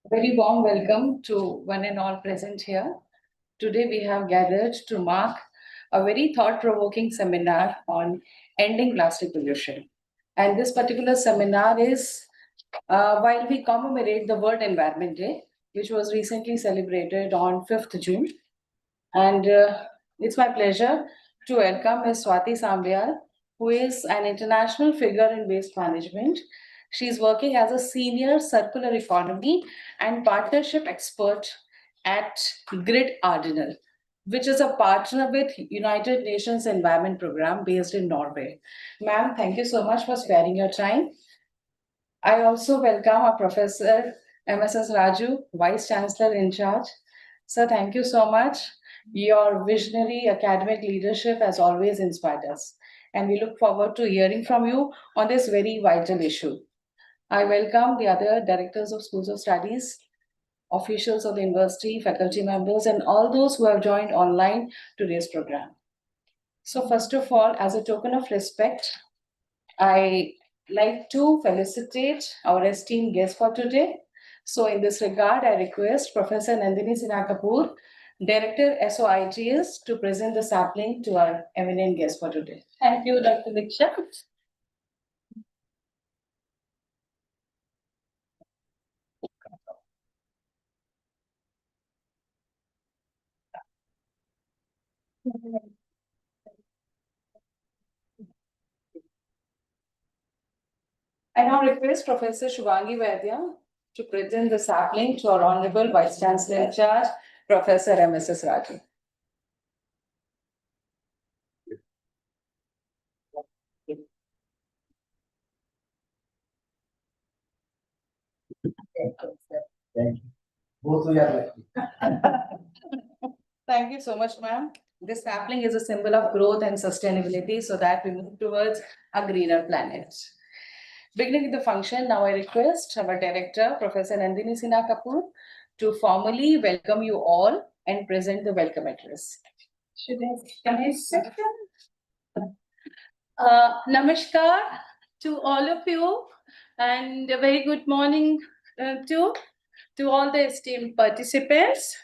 Very warm welcome to one and all present here. Today we have gathered to mark a very thought-provoking seminar on ending plastic pollution. And this particular seminar is while we commemorate the World Environment Day, which was recently celebrated on 5th June. And it's my pleasure to welcome Ms. Swati Sambyal, who is an international figure in waste management. She's working as a senior circular economy and partnership expert at Grid Ardinal, which is a partner with United Nations Environment Program based in Norway. Ma'am, thank you so much for sparing your time. I also welcome our Professor MSS Raju, Vice Chancellor in charge. Sir, thank you so much. Your visionary academic leadership has always inspired us, and we look forward to hearing from you on this very vital issue. I welcome the other directors of schools of studies, officials of the university, faculty members, and all those who have joined online to this program. So first of all, as a token of respect, I like to felicitate our esteemed guest for today. So in this regard, I request Professor Nandini Sinha Kapoor, Director SOITS, to present the sapling to our eminent guest for today. Thank you, Dr. Diksha. I now request Professor Shubhangi Vaidya to present the sapling to our Honorable Vice Chancellor in charge, Professor MSS Raju. Thank you. Both of you are lucky. Thank you so much, ma'am. This sapling is a symbol of growth and sustainability so that we move towards a greener planet. Beginning with the function, now I request our director, Professor Nandini Sinha Kapoor, to formally welcome you all and present the welcome address. Can I second? Namaskar to all of you, and a very good morning to all the esteemed participants.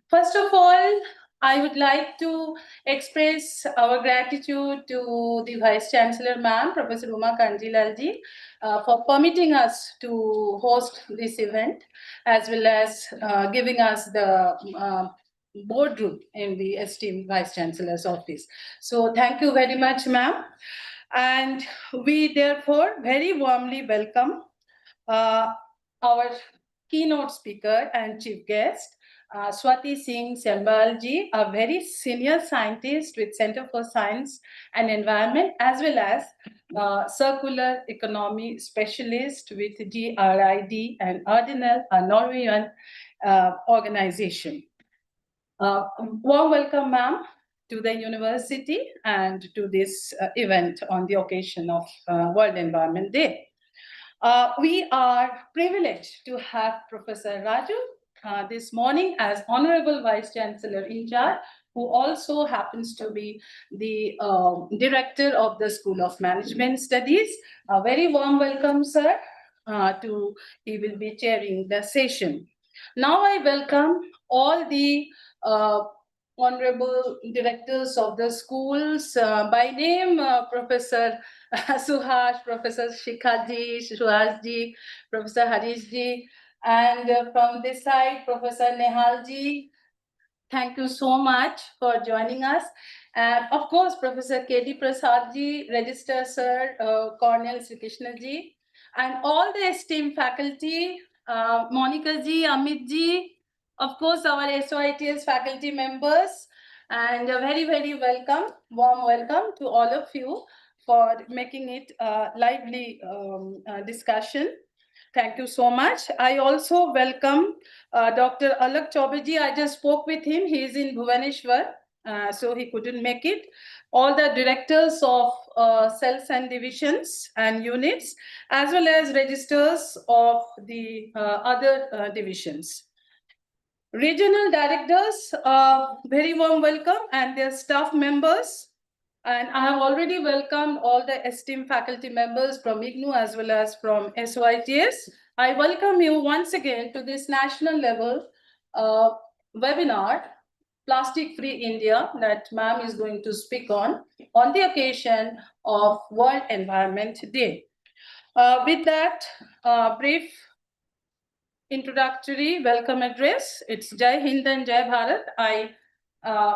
First of all, I would like to express our gratitude to the Vice Chancellor Ma'am, Professor Uma Kanjilalji, for permitting us to host this event, as well as giving us the boardroom in the esteemed Vice Chancellor's office. So thank you very much, ma'am. And we therefore very warmly welcome our keynote speaker and chief guest, Swati Singh Sambyal ji, a very senior scientist with Center for Science and Environment, as well as circular economy specialist with GRID and Ardinal, a Norwegian organization. Warm welcome, ma'am, to the university and to this event on the occasion of World Environment Day. We are privileged to have Professor Raju this morning as Honorable Vice Chancellor in charge, who also happens to be the Director of the School of Management Studies. A very warm welcome, sir. He will be chairing the session. Now I welcome all the honorable directors of the schools, by name, Professor Suhash, Professor Shikhaji, Suhashji, Professor Harishji, and from this side, Professor Nehalji. Thank you so much for joining us. And of course, Professor K.D. Prasadji, Register Sir, Cornel Sri Krishnaji, and all the esteemed faculty, Monica ji, Amit ji, of course, our SOITS faculty members, and a very, very warm welcome to all of you for making it a lively discussion. Thank you so much. I also welcome Dr. Alak Chaubeji. I just spoke with him. He is in Bhubaneswar, so he couldn't make it. All the directors of cells and divisions and units, as well as registers of the other divisions. Regional directors, very warm welcome, and their staff members. And I have already welcomed all the esteemed faculty members from IGNOU as well as from SOITS. I welcome you once again to this national level webinar, Plastic Free India, that ma'am is going to speak on the occasion of World Environment Day. With that brief introductory welcome address, it's Jai Hind and Jai Bharat. I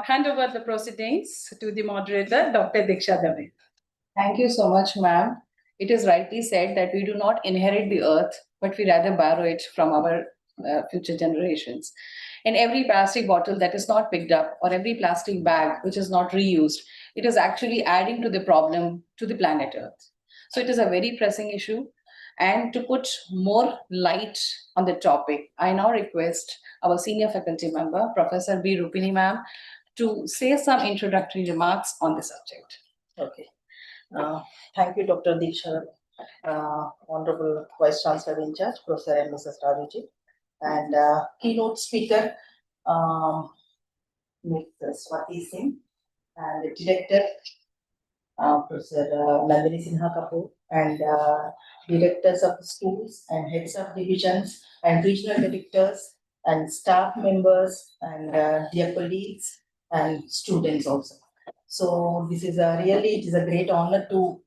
hand over the proceedings to the moderator, Dr. Diksha Dave. Thank you so much, ma'am. It is rightly said that we do not inherit the earth, but we rather borrow it from our future generations. And every plastic bottle that is not picked up, or every plastic bag which is not reused, it is actually adding to the problem to the planet Earth. So it is a very pressing issue. And to put more light on the topic, I now request our senior faculty member, Professor B. Rupini ma'am, to say some introductory remarks on the subject. Okay. Thank you, Dr. Diksha, Honorable Vice Chancellor in charge, Professor M.S.S. Rajuji, and keynote speaker, Ms. Swati Singh, and the director, Professor Nandini Sinha Kapoor, and directors of schools and heads of divisions and regional directors and staff members and dear colleagues and students also. So this is it is a great honor to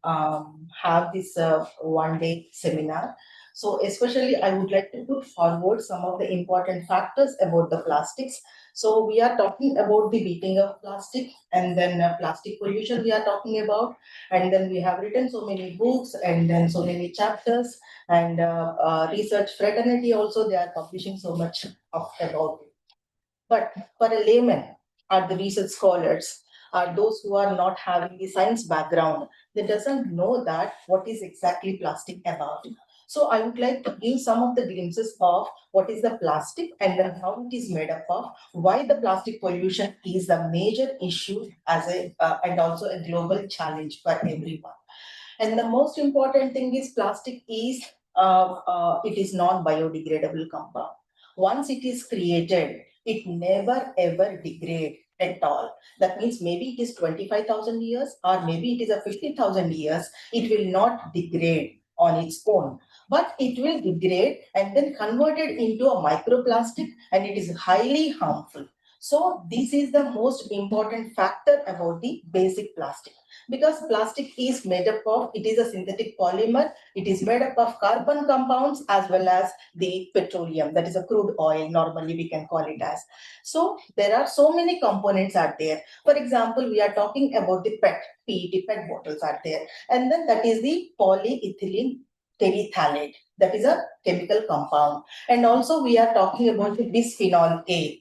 have this one-day seminar. So especially I would like to put forward some of the important factors about the plastics. So we are talking about the beating of plastic, and then plastic pollution we are talking about, and then we have written so many books and then so many chapters, and research fraternity also, they are publishing so much about it. But for a layman or the research scholars, are those who are not having the science background, they doesn't know that what is exactly plastic about. So I would like to give some of the glimpses of what is the plastic and then how it is made up of, why the plastic pollution is the major issue as and also a global challenge for everyone. And the most important thing is plastic is it is non-biodegradable compound. Once it is created, it never ever degrade at all. That means maybe it is 25,000 years or maybe it is a 50,000 years, it will not degrade on its own, but it will degrade and then converted into a microplastic, and it is highly harmful. So this is the most important factor about the basic plastic, because plastic is made up of, it is a synthetic polymer, it is made up of carbon compounds as well as the petroleum, that is a crude oil, normally we can call it as. So there are so many components are there. For example, we are talking about the PET bottles are there, and then that is the polyethylene terephthalate, that is a chemical compound. And also we are talking about the bisphenol A,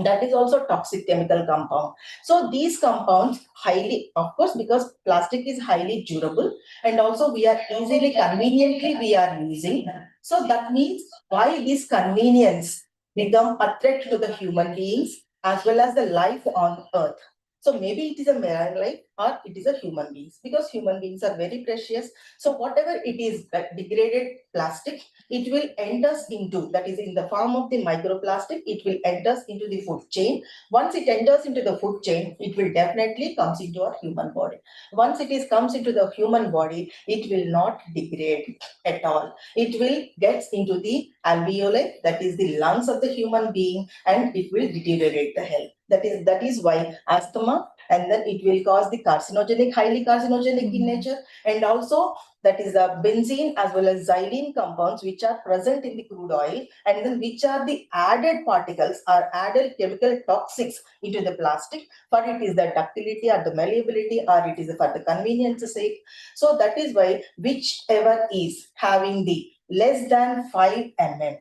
that is also toxic chemical compound. So these compounds highly, of course, because plastic is highly durable, and also we are easily, conveniently we are using. So that means why this convenience become a threat to the human beings as well as the life on earth. So maybe it is a marine life or it is a human beings, because human beings are very precious. So whatever it is, that degraded plastic, it will enters into, that is in the form of the microplastic, it will enters into the food chain. Once it enters into the food chain, it will definitely comes into our human body. Once it is comes into the human body, it will not degrade at all. It will get into the alveoli, that is the lungs of the human being, and it will deteriorate the health. That is why asthma, and then it will cause the carcinogenic, highly carcinogenic in nature, and also that is the benzene as well as xylene compounds which are present in the crude oil, and then which are the added particles or added chemical toxics into the plastic. For it is the ductility or the malleability, or it is for the convenience sake. So that is why whichever is having the less than 5 mm,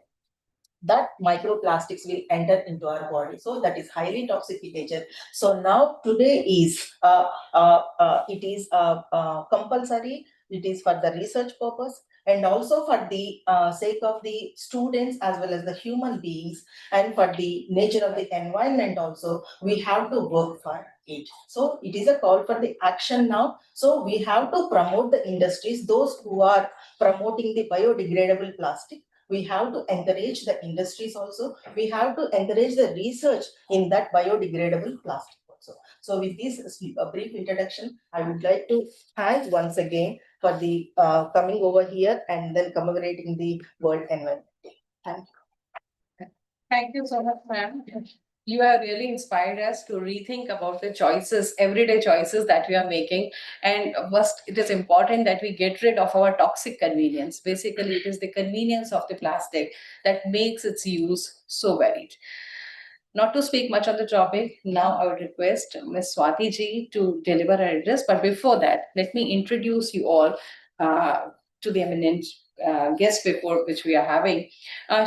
that microplastics will enter into our body. So that is highly toxic in nature. So now today is it is compulsory. It is for the research purpose and also for the sake of the students as well as the human beings, and for the nature of the environment also, we have to work for it. So it is a call for the action now. So we have to promote the industries, those who are promoting the biodegradable plastic. We have to encourage the industries also. We have to encourage the research in that biodegradable plastic also. So with this brief introduction, I would like to thank once again for the coming over here and then commemorating the World Environment Day. Thank you. Thank you so much, ma'am. You have really inspired us to rethink about the choices, everyday choices that we are making. And first, it is important that we get rid of our toxic convenience. Basically, it is the convenience of the plastic that makes its use so varied. Not to speak much on the topic, now I would request Ms. Swati ji to deliver her address. But before that, let me introduce you all to the eminent guest before which we are having.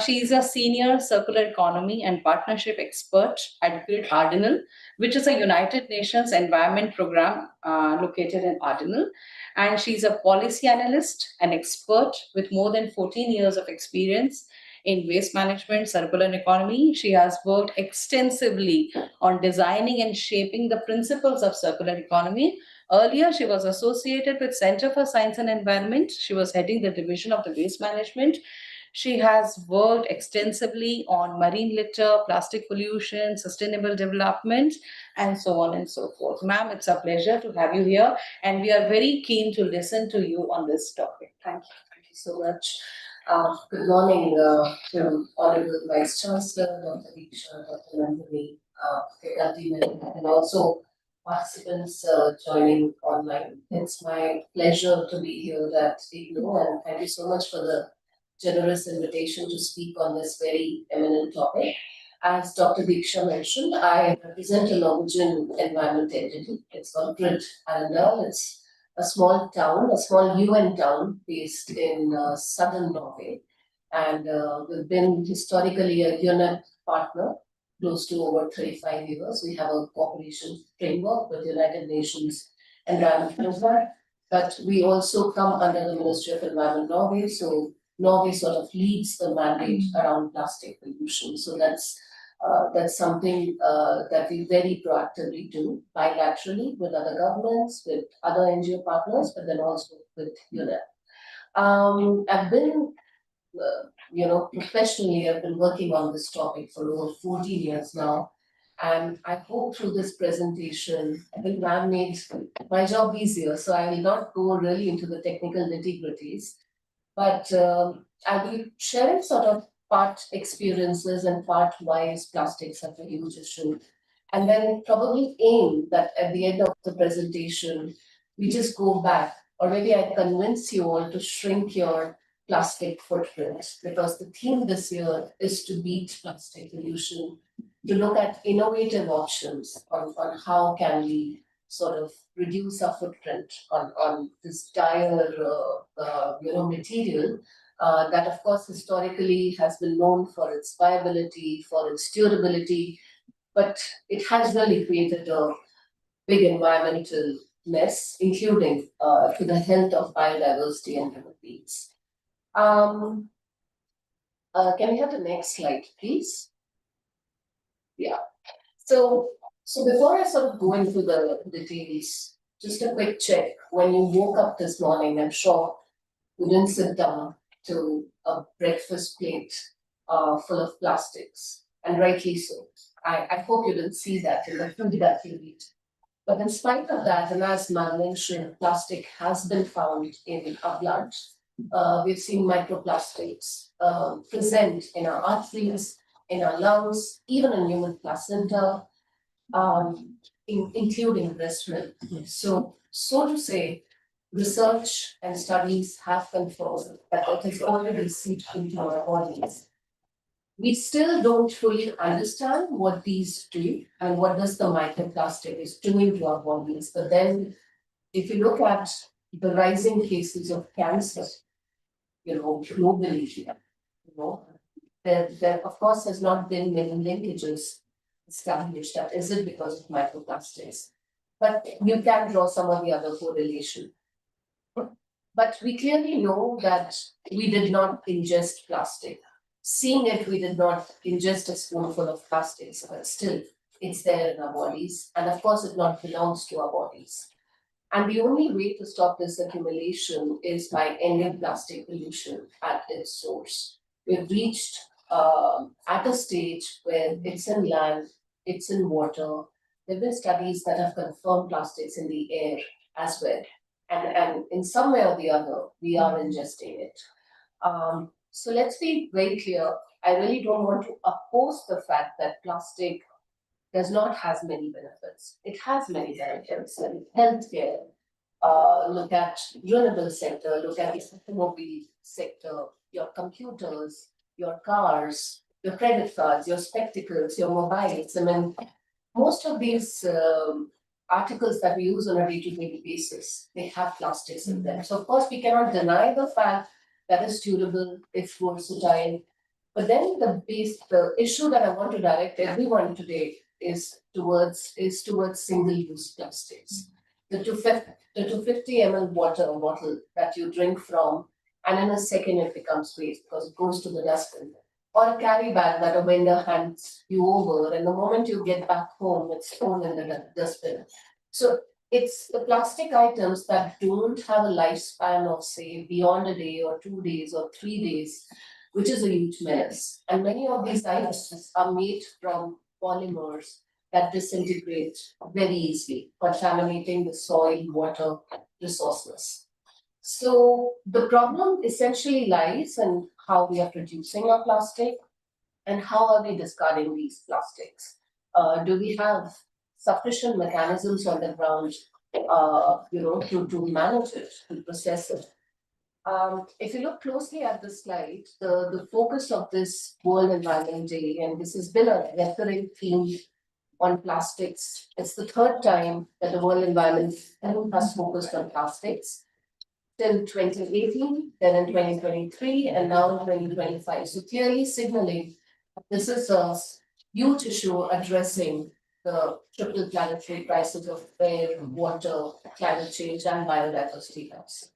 She is a senior circular economy and partnership expert at Grid Cardinal, which is a United Nations Environment Program located in Cardinal. And she's a policy analyst and expert with more than 14 years of experience in waste management, circular economy. She has worked extensively on designing and shaping the principles of circular economy. Earlier, she was associated with Center for Science and Environment. She was heading the division of the waste management. She has worked extensively on marine litter, plastic pollution, sustainable development, and so on and so forth. Ma'am, it's a pleasure to have you here, and we are very keen to listen to you on this topic. Thank you. Thank you so much. Good morning to Honorable Vice Chancellor, Dr. Deeksha, Dr. Nandini, faculty members, and also participants joining online. It's my pleasure to be here that evening, and thank you so much for the generous invitation to speak on this very eminent topic. As Dr. Deeksha mentioned, I represent a Norwegian environment entity. It's called Grid Arendal. It's a small town, a small UN town based in southern Norway. And we've been historically a UNEP partner close to over 35 years. We have a cooperation framework with United Nations Environment Program, but we also come under the Ministry of Environment Norway. So Norway sort of leads the mandate around plastic pollution. So that's something that we very proactively do bilaterally with other governments, with other NGO partners, but then also with UNEP. I've been, professionally, I've been working on this topic for over 14 years now. And I hope through this presentation, I think I've made my job easier. So I will not go really into the technical nitty-gritties, but I'll be sharing sort of part experiences and part why is plastic such a huge issue. And then probably aim that at the end of the presentation, we just go back, or maybe I convince you all to shrink your plastic footprint, because the theme this year is to beat plastic pollution, to look at innovative options on how can we sort of reduce our footprint on this dire material. That of course historically has been known for its viability, for its durability, but it has really created a big environmental mess, including to the health of biodiversity and human beings. Can we have the next slide, please? Yeah. So before I sort of go into the details, just a quick check. When you woke up this morning, I'm sure you didn't sit down to a breakfast plate full of plastics, and rightly so. I hope you didn't see that in the food that you eat. But in spite of that, and as Mal mentioned, plastic has been found in our blood. We've seen microplastics present in our arteries, in our lungs, even in human placenta. including breast milk. So to say, research and studies have confirmed that it has already seeped into our bodies. We still don't fully understand what these do and what does the microplastic is doing to our bodies. But then, if you look at the rising cases of cancer, globally, there of course has not been many linkages established that is it because of microplastics. But you can draw some of the other correlation. But we clearly know that we did not ingest plastic. Seeing it, we did not ingest a spoonful of plastics, but still it's there in our bodies. And of course, it not belongs to our bodies. And the only way to stop this accumulation is by ending plastic pollution at its source. We've reached at a stage where it's in land, it's in water. There have been studies that have confirmed plastics in the air as well. And in some way or the other, we are ingesting it. So let's be very clear. I really don't want to oppose the fact that plastic does not have many benefits. It has many benefits in healthcare. Look at renewable sector, look at the automobile sector, your computers, your cars, your credit cards, your spectacles, your mobiles. I mean, most of these articles that we use on a day-to-day basis, they have plastics in them. So of course, we cannot deny the fact that it's durable, it's versatile. But then the issue that I want to direct everyone today is towards single-use plastics. The 250 ml water bottle that you drink from, and in a second it becomes waste because it goes to the dustbin. Or a carry bag that a vendor hands you over, and the moment you get back home, it's thrown in the dustbin. So it's the plastic items that don't have a lifespan of, say, beyond a day or 2 days or 3 days, which is a huge mess. And many of these items are made from polymers that disintegrate very easily, contaminating the soil, water, resources. So the problem essentially lies in how we are producing our plastic and how are we discarding these plastics. Do we have sufficient mechanisms on the ground, to manage it, to process it? If you look closely at the slide, the focus of this World Environment Day, and this has been a recurring theme on plastics. It's the third time that the World Environment Day has focused on plastics. Till 2018, then in 2023, and now in 2025. So clearly signaling this is a huge issue addressing the triple planetary crisis of air, water, climate change, and biodiversity loss.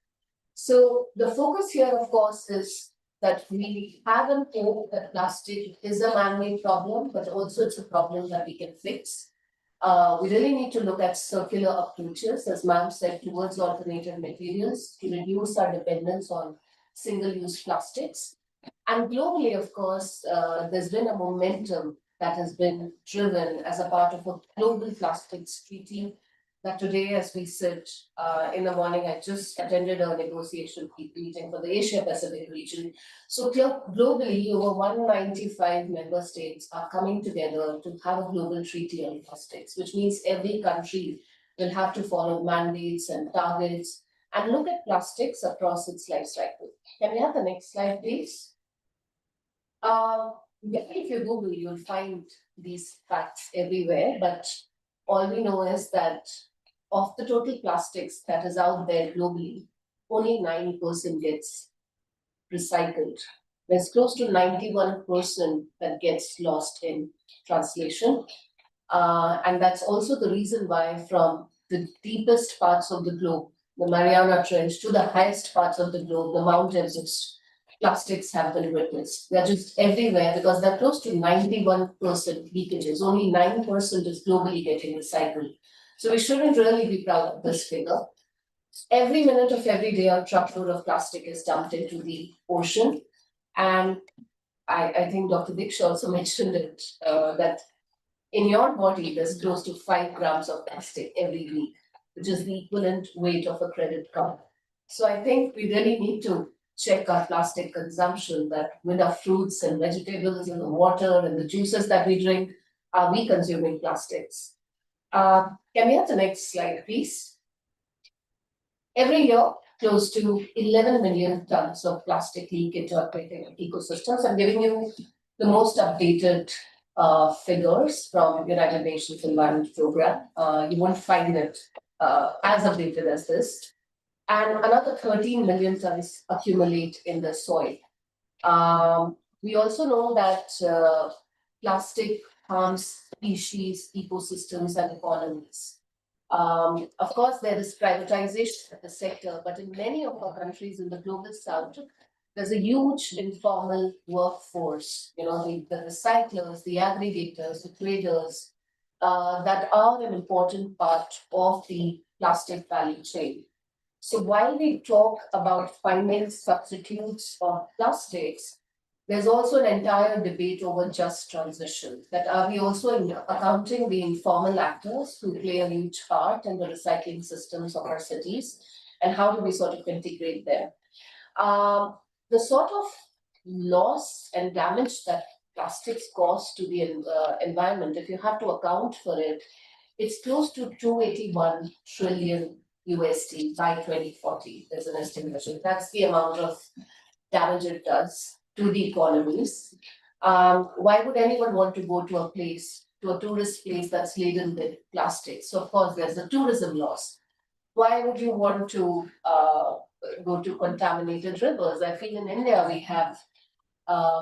So the focus here, of course, is that we haven't thought that plastic is a man-made problem, but also it's a problem that we can fix. We really need to look at circular approaches, as ma'am said, towards alternative materials to reduce our dependence on single-use plastics. And globally, of course, there's been a momentum that has been driven as a part of a global plastics treaty that today, as we sit in the morning, I just attended a negotiation meeting for the Asia Pacific region. So globally, over 195 member states are coming together to have a global treaty on plastics, which means every country will have to follow mandates and targets and look at plastics across its life cycle. Can we have the next slide, please? If you Google, you'll find these facts everywhere, but all we know is that of the total plastics that is out there globally, only 9% gets recycled. There's close to 91% that gets lost in translation. And that's also the reason why from the deepest parts of the globe, the Mariana Trench, to the highest parts of the globe, the mountains, it's plastics have been witnessed. They're just everywhere because they're close to 91% leakages. Only 9% is globally getting recycled. So we shouldn't really be proud of this figure. Every minute of every day, a truckload of plastic is dumped into the ocean. And I think Dr. Diksha also mentioned it, that in your body, there's close to 5 grams of plastic every week, which is the equivalent weight of a credit card. So I think we really need to check our plastic consumption, that with our fruits and vegetables and the water and the juices that we drink, are we consuming plastics? Can we have the next slide, please? Every year, close to 11 million tons of plastic leak into aquatic ecosystems. I'm giving you the most updated figures from United Nations Environment Program. You won't find it as updated as this. And another 13 million tons accumulate in the soil. We also know that plastic harms species, ecosystems, and economies. Of course, there is privatization of the sector, but in many of our countries in the global south, there's a huge informal workforce, the recyclers, the aggregators, the traders, that are an important part of the plastic value chain. So while we talk about finding substitutes for plastics, there's also an entire debate over just transition. That are we also accounting the informal actors who play a huge part in the recycling systems of our cities, and how do we sort of integrate them? The sort of loss and damage that plastics cause to the environment, if you have to account for it, it's close to 281 trillion USD by 2040. There's an estimation. That's the amount of damage it does to the economies. Why would anyone want to go to a tourist place that's laden with plastic? So of course, there's a tourism loss. Why would you want to go to contaminated rivers? I feel in India we have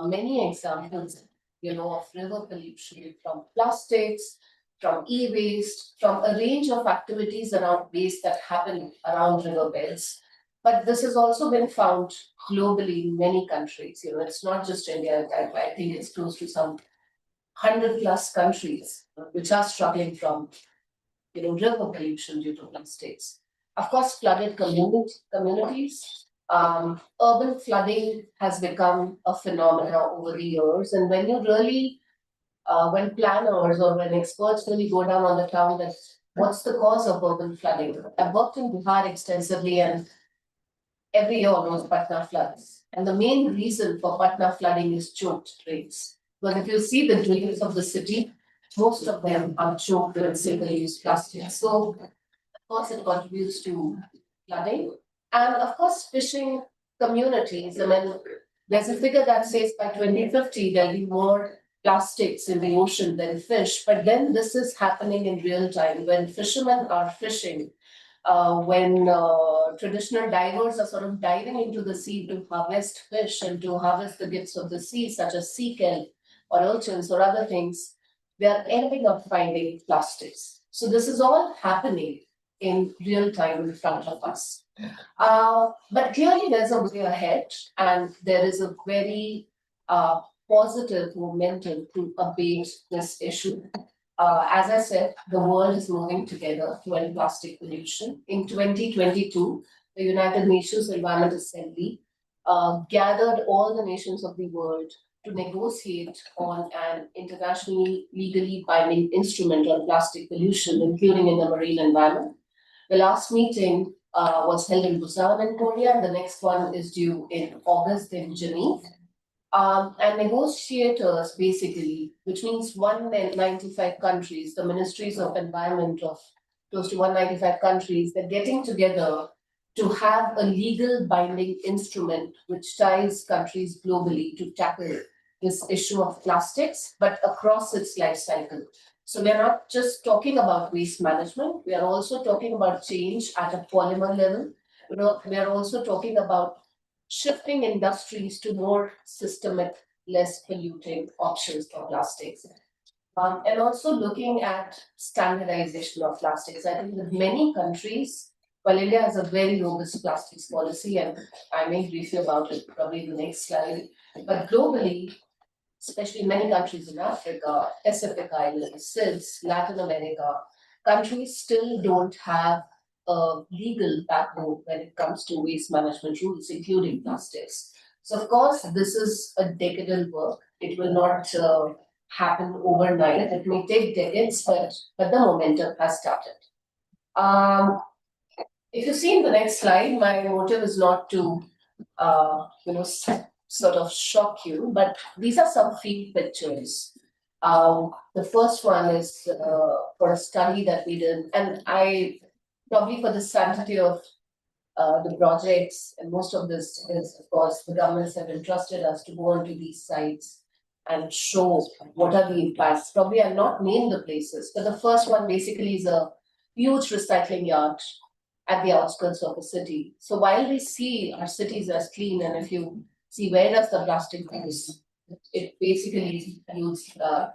many examples, of river pollution from plastics, from e-waste, from a range of activities around waste that happen around riverbeds. But this has also been found globally in many countries. It's not just India. I think it's close to some 100+ countries which are struggling from, river pollution due to plastics. Of course, flooded communities. Urban flooding has become a phenomenon over the years, and when you really when planners or when experts really go down on the ground that what's the cause of urban flooding? I've worked in Bihar extensively, and every year knows Patna floods. And the main reason for Patna flooding is choked drains. But if you see the drains of the city, most of them are choked with single-use plastic. So, of course, it contributes to flooding. And of course, fishing communities. I mean, there's a figure that says by 2050, there'll be more plastics in the ocean than fish. But then this is happening in real time when fishermen are fishing, when traditional divers are sort of diving into the sea to harvest fish and to harvest the gifts of the sea, such as sea kelp or urchins or other things, they are ending up finding plastics. So this is all happening in real time in front of us. But clearly there's a way ahead, and there is a very positive momentum to abate this issue. As I said, the world is moving together to end plastic pollution. In 2022, the United Nations Environment Assembly gathered all the nations of the world to negotiate on an internationally legally binding instrument on plastic pollution, including in the marine environment. The last meeting was held in Busan in Korea, and the next one is due in August in Geneva. And negotiators basically, which means 195 countries, the ministries of environment of close to 195 countries, they're getting together to have a legal binding instrument which ties countries globally to tackle this issue of plastics, but across its life cycle. So we're not just talking about waste management, we are also talking about change at a polymer level. We are also talking about shifting industries to more systemic, less polluting options for plastics. And also looking at standardization of plastics. I think that many countries, well, India has a very robust plastics policy, and I may brief you about it probably in the next slide. But globally, especially many countries in Africa, Pacific Islands, SIDS, Latin America, countries still don't have a legal backbone when it comes to waste management rules, including plastics. So of course, this is a decadal work. It will not happen overnight. It may take decades, but the momentum has started. If you see in the next slide, my motive is not to, sort of shock you, but these are some field pictures. The first one is for a study that we did, and I probably for the sanctity of the projects, and most of this is, of course, the governments have entrusted us to go onto these sites and show what are the impacts. Probably I'll not name the places, but the first one basically is a huge recycling yard at the outskirts of the city. So while we see our cities as clean, and if you see where does the plastic goes, it basically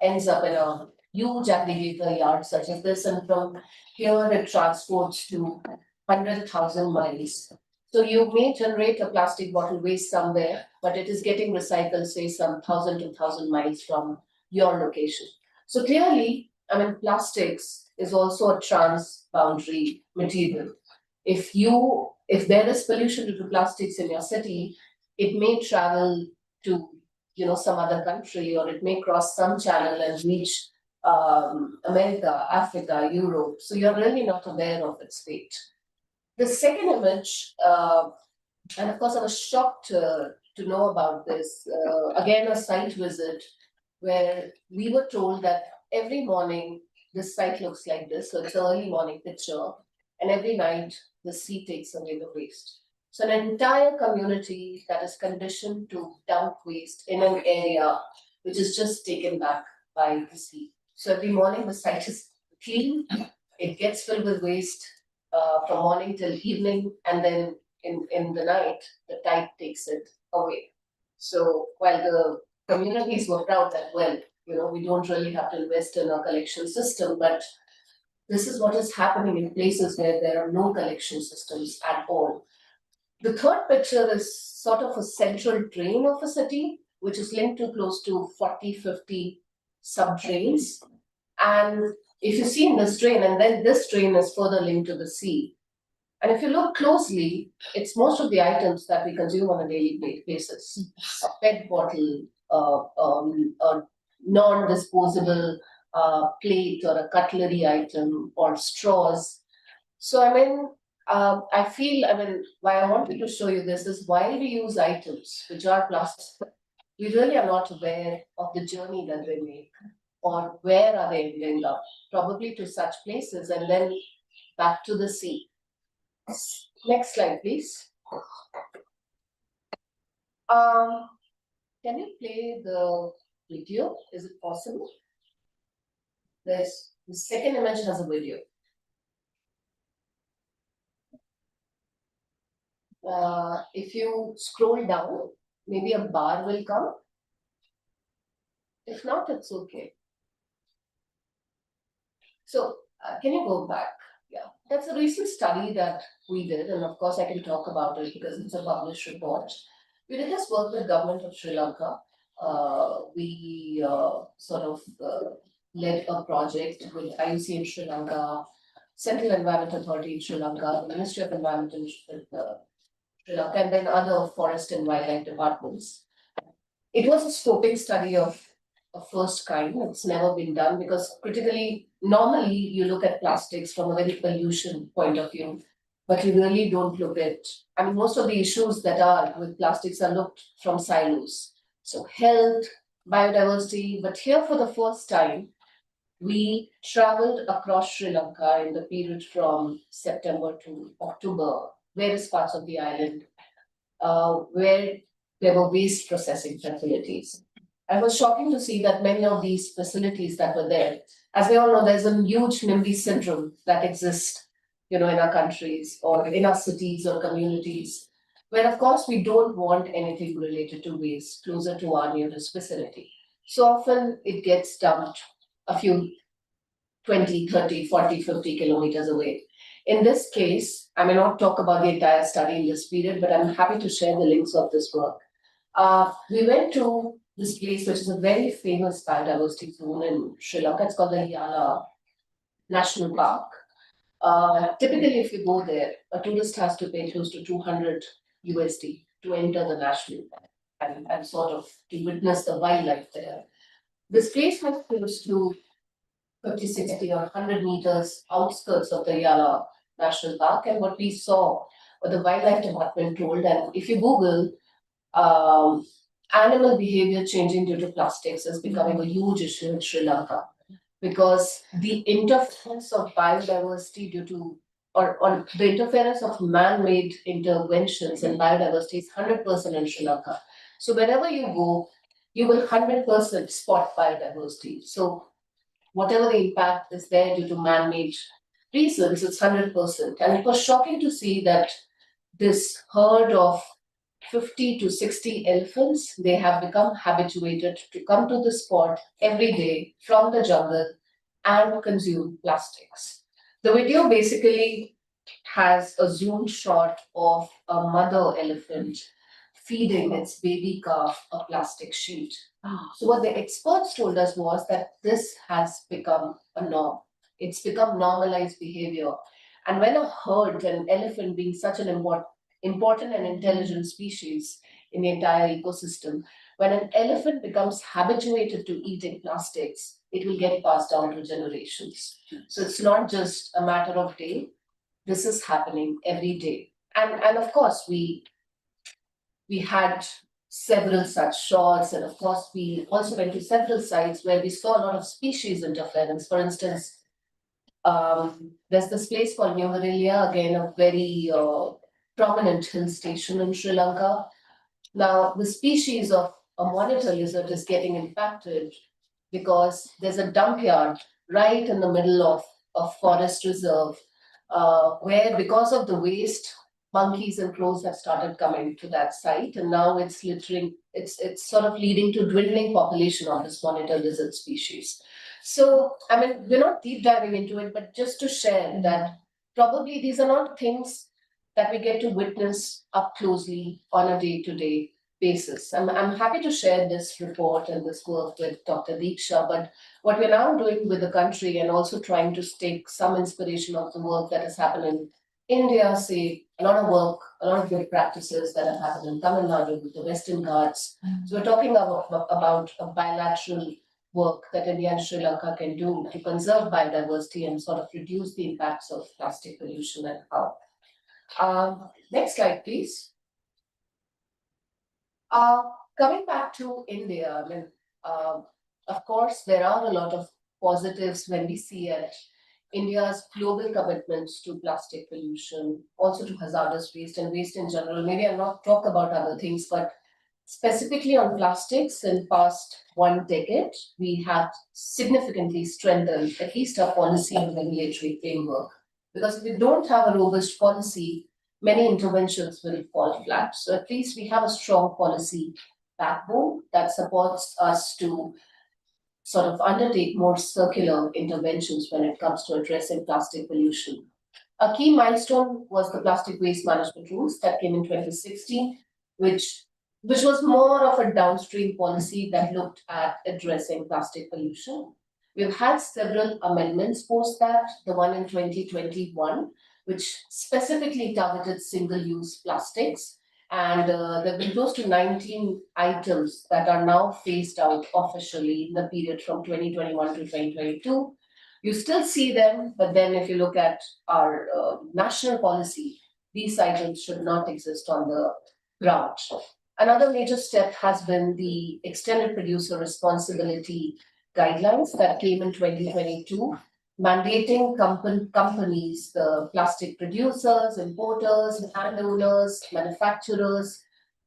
ends up in a huge aggregator yard such as this, and from here it transports to 100,000 miles. So you may generate a plastic bottle waste somewhere, but it is getting recycled, say some 1,000 to 1,000 miles from your location. So clearly, I mean, plastics is also a transboundary material. If there is pollution due to plastics in your city, it may travel to some other country, or it may cross some channel and reach America, Africa, Europe. So you're really not aware of its fate. The second image, and of course I was shocked to know about this, again a site visit where we were told that every morning this site looks like this, so it's an early morning picture, and every night the sea takes away the waste. So an entire community that is conditioned to dump waste in an area which is just taken back by the sea. So every morning the site is clean, it gets filled with waste from morning till evening, and then in the night, the tide takes it away. So while the communities were proud that, well, we don't really have to invest in a collection system, but this is what is happening in places where there are no collection systems at all. The third picture is sort of a central drain of a city, which is linked to close to 40, 50 sub-drains. And if you see in this drain, and then this drain is further linked to the sea. And if you look closely, it's most of the items that we consume on a daily basis. A PET bottle, a non-disposable plate or a cutlery item, or straws. So I feel, why I wanted to show you this is while we use items which are plastic, we really are not aware of the journey that they make, or where are they ending up, probably to such places and then back to the sea. Next slide, please. Can you play the video? Is it possible? The second image has a video. If you scroll down, maybe a bar will come. If not, it's okay. So, can you go back? Yeah, that's a recent study that we did, and of course I can talk about it because it's a published report. We did this work with government of Sri Lanka. We led a project with IUC in Sri Lanka, Central Environment Authority in Sri Lanka, the Ministry of Environment in Sri Lanka, and then other forest and wildlife departments. It was a scoping study of a first kind. It's never been done because normally you look at plastics from a very pollution point of view, but you really don't look at, most of the issues that are with plastics are looked from silos. So health, biodiversity, but here for the first time, we traveled across Sri Lanka in the period from September to October, various parts of the island, where there were waste processing facilities. It was shocking to see that many of these facilities that were there, as we all know, there's a huge NIMBY syndrome that exists, in our countries or in our cities or communities, where of course we don't want anything related to waste closer to our nearest facility. So often it gets dumped a few 20, 30, 40, 50 kilometers away. In this case, I may not talk about the entire study in this period, but I'm happy to share the links of this work. We went to this place, which is a very famous biodiversity zone in Sri Lanka. It's called the Yala National Park. Typically, if you go there, a tourist has to pay close to 200 USD to enter the national park and sort of to witness the wildlife there. This place has close to 50, 60 or 100 meters outskirts of the Yala National Park, and what we saw, what the wildlife department told, and if you Google animal behavior changing due to plastics is becoming a huge issue in Sri Lanka because the interference of biodiversity due to or the interference of man-made interventions in biodiversity is 100% in Sri Lanka. So wherever you go, you will 100% spot biodiversity. So whatever the impact is there due to man-made reasons, it's 100%. And it was shocking to see that this herd of 50 to 60 elephants, they have become habituated to come to the spot every day from the jungle and consume plastics. The video basically has a zoom shot of a mother elephant feeding its baby calf a plastic sheet. So what the experts told us was that this has become a norm. It's become normalized behavior. And when a herd, an elephant being such an important and intelligent species in the entire ecosystem, when an elephant becomes habituated to eating plastics, it will get passed down to generations. So it's not just a matter of day. This is happening every day. And of course, we had several such shots, and of course, we also went to several sites where we saw a lot of species interference. For instance, there's this place called Nuvarelia, again, a very prominent hill station in Sri Lanka. Now, the species of a monitor lizard is getting impacted because there's a dump yard right in the middle of a forest reserve where, because of the waste, monkeys and crows have started coming to that site, and now it's littering. It's sort of leading to dwindling population of this monitor lizard species. So, I mean, we're not deep diving into it, but just to share that probably these are not things that we get to witness up closely on a day-to-day basis. I'm happy to share this report and this work with Dr. Deeksha, but what we're now doing with the country and also trying to take some inspiration of the work that has happened in India, say a lot of work, a lot of good practices that have happened in Tamil Nadu with the Western Ghats. So we're talking about a bilateral work that India and Sri Lanka can do to conserve biodiversity and sort of reduce the impacts of plastic pollution and how. Next slide, please. Coming back to India, I mean, of course, there are a lot of positives when we see at India's global commitments to plastic pollution, also to hazardous waste and waste in general. Maybe I'll not talk about other things, but specifically on plastics, in past 1 decade, we have significantly strengthened at least our policy and regulatory framework. Because if we don't have a robust policy, many interventions will fall flat. So at least we have a strong policy backbone that supports us to sort of undertake more circular interventions when it comes to addressing plastic pollution. A key milestone was the plastic waste management rules that came in 2016, which was more of a downstream policy that looked at addressing plastic pollution. We've had several amendments post that, the one in 2021, which specifically targeted single-use plastics. And there have been close to 19 items that are now phased out officially in the period from 2021 to 2022. You still see them, but then if you look at our national policy, these items should not exist on the ground. Another major step has been the extended producer responsibility guidelines that came in 2022, mandating companies, the plastic producers, importers, landowners, manufacturers,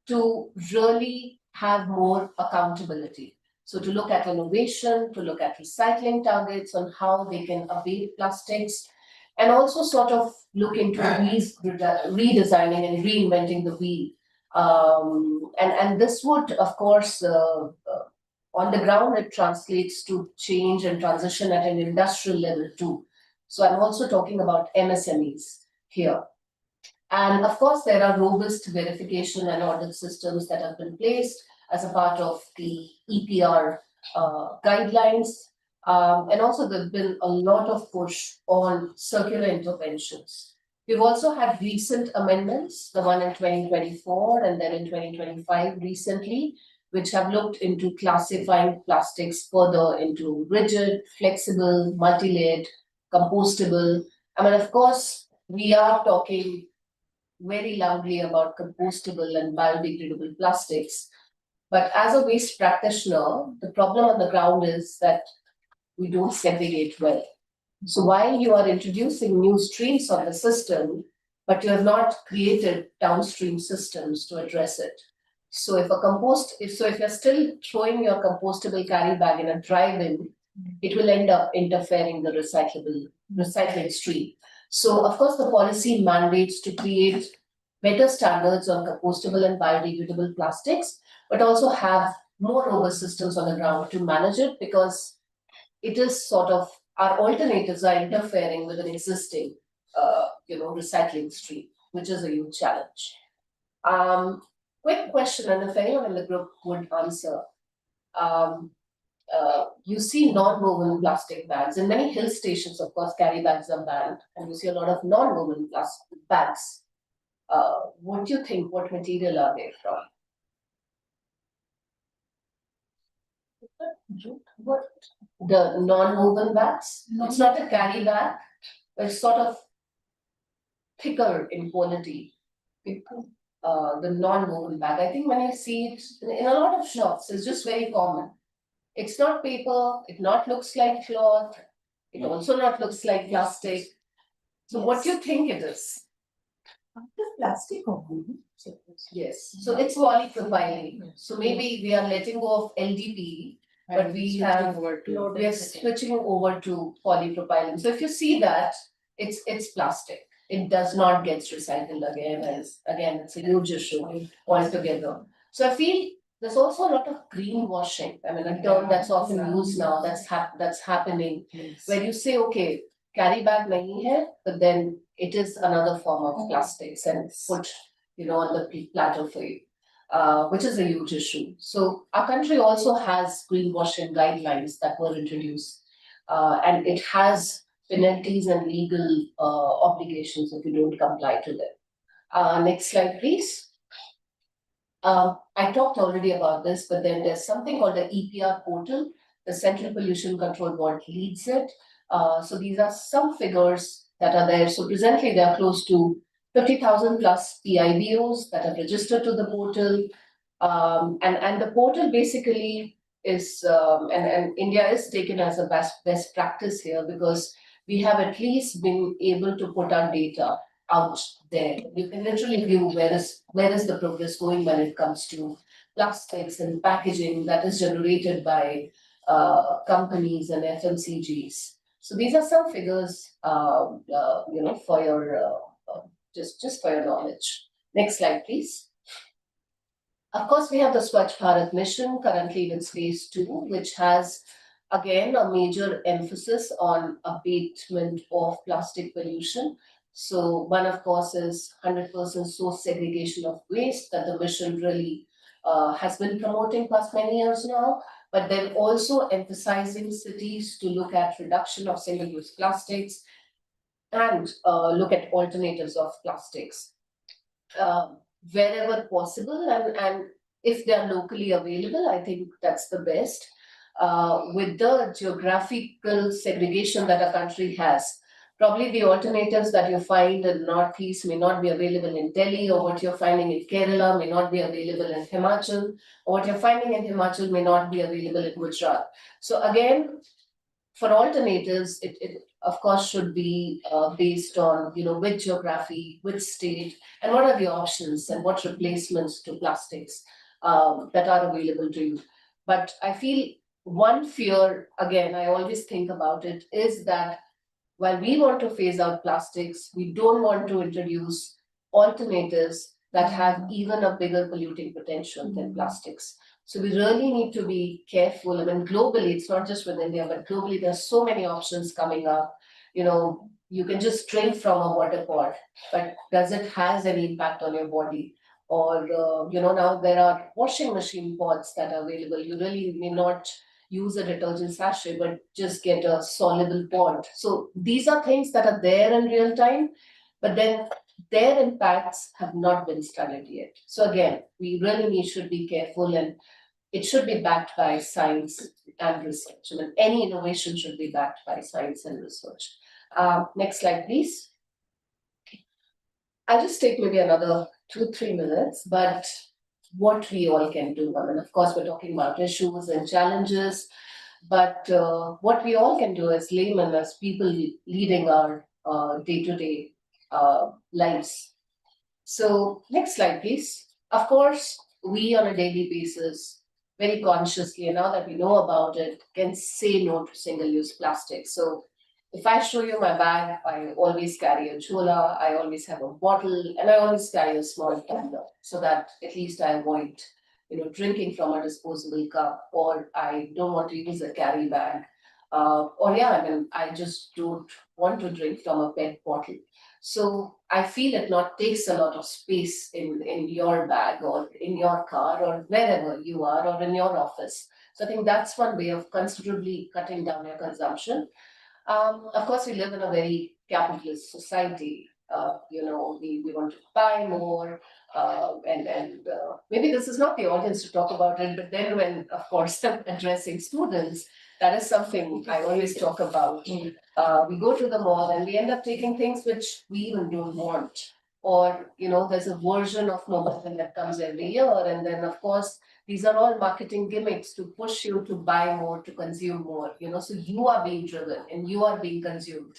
to really have more accountability. So to look at innovation, to look at recycling targets on how they can abate plastics, and also sort of look into redesigning and reinventing the wheel. And this would, of course, on the ground, it translates to change and transition at an industrial level too. So I'm also talking about MSMEs here. And of course, there are robust verification and audit systems that have been placed as a part of the EPR guidelines. And also there's been a lot of push on circular interventions. We've also had recent amendments, the one in 2024 and then in 2025 recently, which have looked into classifying plastics further into rigid, flexible, multi-layered, compostable. I mean, of course, we are talking very loudly about compostable and biodegradable plastics, But as a waste practitioner, the problem on the ground is that we don't segregate well. So while you are introducing new streams on the system, but you have not created downstream systems to address it. So if you're still throwing your compostable carry bag in a dry bin, it will end up interfering the recycling stream. So of course, the policy mandates to create better standards on compostable and biodegradable plastics, but also have more robust systems on the ground to manage it, because it is sort of, our alternatives are interfering with an existing, recycling stream, which is a huge challenge. Quick question, and if anyone in the group would answer. You see non-woven plastic bags. In many hill stations, of course, carry bags are banned, and you see a lot of non-woven plastic bags. What do you think? What material are they from? What? The non-woven bags? It's not a carry bag, but it's sort of thicker in quality. The non-woven bag. I think when you see it in a lot of shops, it's just very common. It's not paper, it not looks like cloth, it also not looks like plastic. So what do you think it is? Plastic or Yes, so it's polypropylene. So maybe we are letting go of LDPE, but we are switching over to polypropylene. So if you see that, it's plastic. It does not get recycled again, it's a huge issue altogether. So I feel there's also a lot of greenwashing. I mean, a term that's often used now, that's happening, where you say, okay, carry bag nahi hai, but then it is another form of plastics and put, on the platter for you, which is a huge issue. So our country also has greenwashing guidelines that were introduced, and it has penalties and legal obligations if you don't comply to them. Next slide, please. I talked already about this, but then there's something called the EPR portal. The Central Pollution Control Board leads it. So these are some figures that are there. So presently there are close to 50,000 plus PIBOs that have registered to the portal. And the portal basically is, and India is taken as a best practice here, because we have at least been able to put our data out there. You can literally view where is the progress going when it comes to plastics and packaging that is generated by companies and FMCGs. So these are some figures, for your just for your knowledge. Next slide, please. Of course, we have the Swachh Bharat mission currently in its phase 2, which has again a major emphasis on abatement of plastic pollution. So one, of course, is 100% source segregation of waste that the mission really has been promoting past many years now, but then also emphasizing cities to look at reduction of single-use plastics and look at alternatives of plastics wherever possible, and if they are locally available, I think that's the best. With the geographical segregation that our country has, probably the alternatives that you find in Northeast may not be available in Delhi, or what you're finding in Kerala may not be available in Himachal, or what you're finding in Himachal may not be available in Gujarat. So again, for alternatives, it of course should be based on, which geography, which state, and what are the options and what replacements to plastics that are available to you. But I feel one fear, again, I always think about it, is that while we want to phase out plastics, we don't want to introduce alternatives that have even a bigger polluting potential than plastics. So we really need to be careful. I mean, globally, it's not just with India, but globally, there's so many options coming up. You can just drink from a water pot, but does it has any impact on your body? Or, now there are washing machine pods that are available. You really may not use a detergent sachet, but just get a soluble pod. So these are things that are there in real time, but then their impacts have not been studied yet. So again, we really should be careful, and it should be backed by science and research. I mean, any innovation should be backed by science and research. Next slide, please. I'll just take maybe another 2-3 minutes, but what we all can do. I mean, of course, we're talking about issues and challenges, but what we all can do as laymen, as people leading our day-to-day lives. So, next slide, please. Of course, we on a daily basis, very consciously, and now that we know about it, can say no to single-use plastic. So, if I show you my bag, I always carry a chola, I always have a bottle, and I always carry a small tumbler so that at least I avoid, drinking from a disposable cup, or I don't want to use a carry bag. Or yeah, I mean, I just don't want to drink from a PET bottle. So I feel it not takes a lot of space in your bag or in your car or wherever you are or in your office. So I think that's one way of considerably cutting down your consumption. Of course, we live in a very capitalist society. We want to buy more, and maybe this is not the audience to talk about it, but then when, of course, addressing students, that is something I always talk about. We go to the mall and we end up taking things which we even don't want. Or, there's a version of mobile phone that comes every year, and then, of course, these are all marketing gimmicks to push you to buy more, to consume more, so you are being driven and you are being consumed.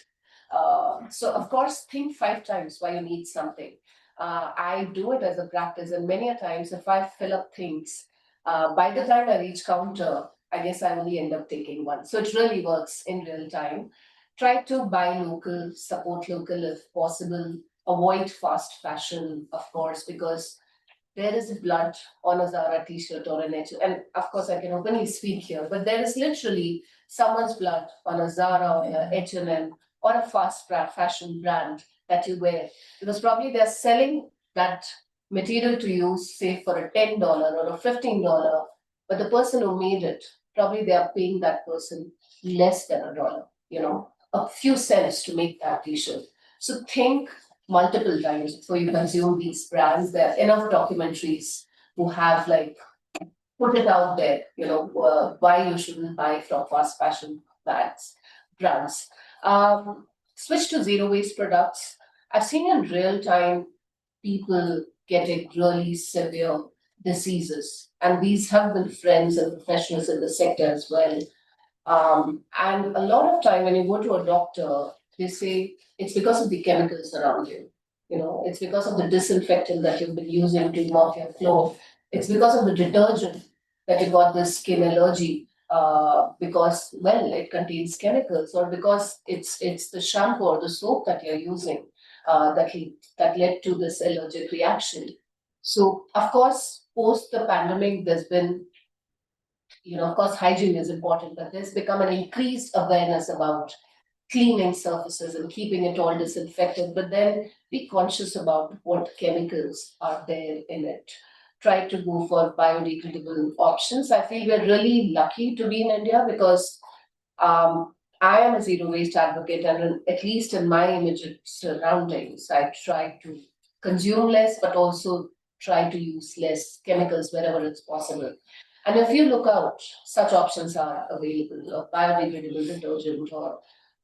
So of course, think 5 times why you need something. I do it as a practice, and many a times if I fill up things, by the time I reach counter, I guess I only end up taking one. So it really works in real time. Try to buy local, support local if possible. Avoid fast fashion, of course, because there is blood on a Zara t-shirt or an H, and of course I can openly speak here, but there is literally someone's blood on a Zara or a H&M or a fashion brand that you wear, because probably they're selling that material to you, say for a $10 or a $15, but the person who made it, probably they are paying that person less than $1, a few cents to make that t-shirt. So think multiple times before you consume these brands. There are enough documentaries who have put it out there, why you shouldn't buy from fast fashion brands. Switch to zero waste products. I've seen in real time people getting really severe diseases, and these have been friends and professionals in the sector as well. And a lot of time when you go to a doctor, they say it's because of the chemicals around you. It's because of the disinfectant that you've been using to mop your floor. It's because of the detergent that you got this skin allergy, because, well, it contains chemicals, or because it's the shampoo or the soap that you're using that led to this allergic reaction. So, of course, post the pandemic, there's been, of course, hygiene is important, but there's become an increased awareness about cleaning surfaces and keeping it all disinfected, but then be conscious about what chemicals are there in it. Try to go for biodegradable options. I feel we're really lucky to be in India because I am a zero waste advocate, and at least in my immediate surroundings, I try to consume less, but also try to use less chemicals wherever it's possible. And if you look out, such options are available: a biodegradable detergent, or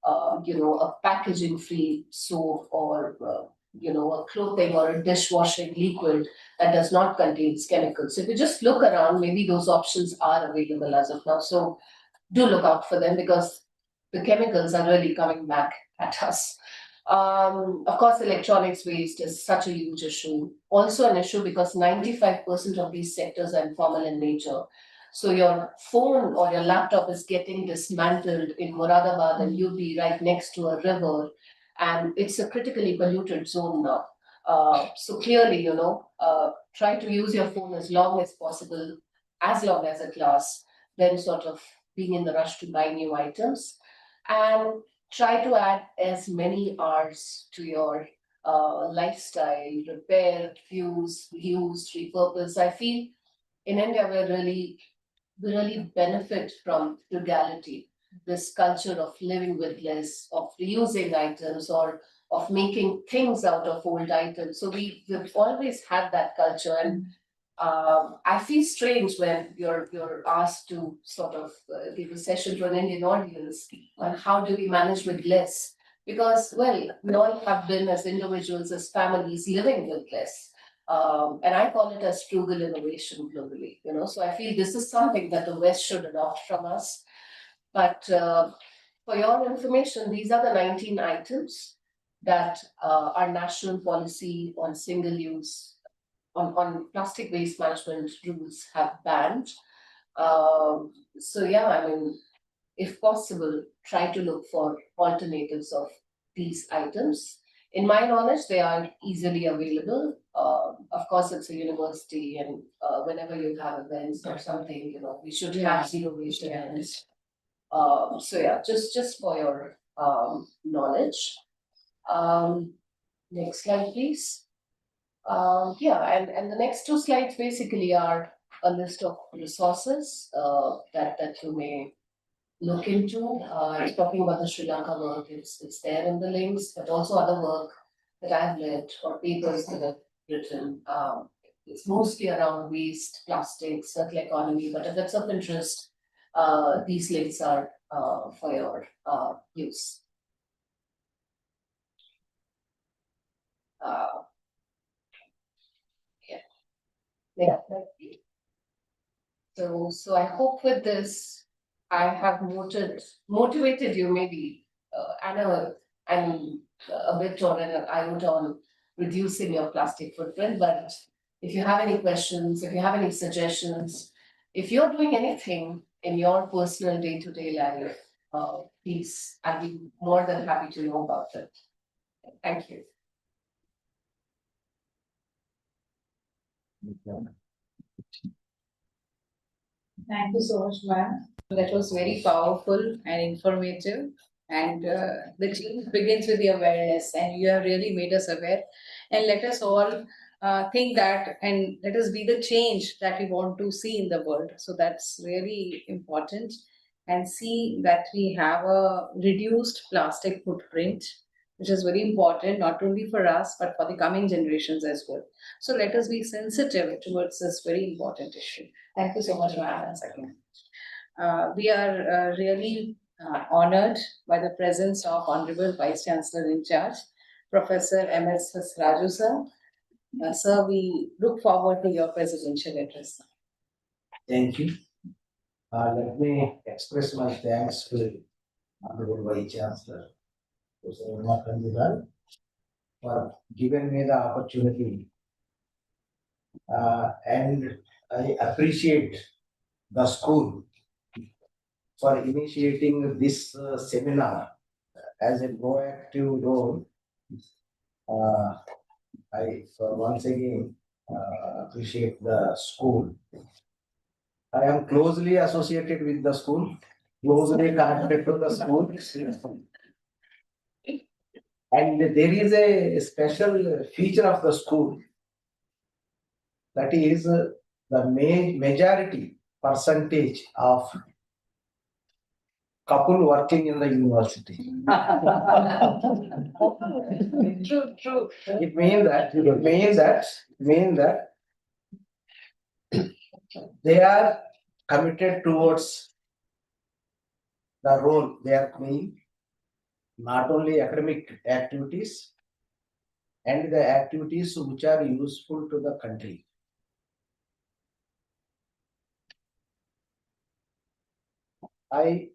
a packaging-free soap, or a clothing or a dishwashing liquid that does not contain chemicals. If you just look around, maybe those options are available as of now. So do look out for them, because the chemicals are really coming back at us. Of course, electronics waste is such a huge issue. Also an issue because 95% of these sectors are informal in nature. So your phone or your laptop is getting dismantled in Moradabad and UP right next to a river, and it's a critically polluted zone now. So clearly, try to use your phone as long as possible, as long as it lasts, then sort of being in the rush to buy new items. And try to add as many R's to your lifestyle: repair, use, reuse, repurpose. I feel in India we really benefit from frugality, this culture of living with less, of reusing items, or of making things out of old items. So we've always had that culture, and I feel strange when you're asked to sort of give a session to an Indian audience on how do we manage with less, because, well, we all have been, as individuals, as families, living with less. And I call it as frugal innovation globally, so I feel this is something that the West should adopt from us. But for your information, these are the 19 items that our national policy on single use, on plastic waste management rules have banned. So yeah, I mean, if possible, try to look for alternatives of these items. In my knowledge, they are easily available. Of course, it's a university, and whenever you have events or something, we should have zero waste events. So yeah, just for your knowledge. Next slide, please. Yeah, and the next two slides basically are a list of resources that you may look into. It's talking about the Sri Lanka work, it's there in the links, but also other work that I've read or papers that I've written. It's mostly around waste, plastic, circular economy, but if it's of interest, these links are for your use. Yeah. Next slide, please. So I hope with this, I have motivated you maybe, and a bit or an iota on reducing your plastic footprint. But if you have any questions, if you have any suggestions, if you're doing anything in your personal day-to-day life, please, I'd be more than happy to know about it. Thank you. Thank you so much, ma'am. That was very powerful and informative. And the change begins with the awareness, and you have really made us aware. And let us all think that, and let us be the change that we want to see in the world. So that's really important. And see that we have a reduced plastic footprint, which is very important, not only for us, but for the coming generations as well. So let us be sensitive towards this very important issue. Thank you so much, ma'am, once again. We are really honored by the presence of Honorable Vice Chancellor in charge, Professor M.S. Raju sir. Sir, we look forward to your presidential address. Thank you. Let me express my thanks to Honorable Vice Chancellor, Professor Uma Kandigal, for giving me the opportunity. And I appreciate the school for initiating this seminar as a proactive role. I once again appreciate the school. I am closely associated with the school, closely connected to the school. And there is a special feature of the school, that is the majority percentage of couple working in the university. True. It means that they are committed towards the role they are playing, not only academic activities and the activities which are useful to the country. I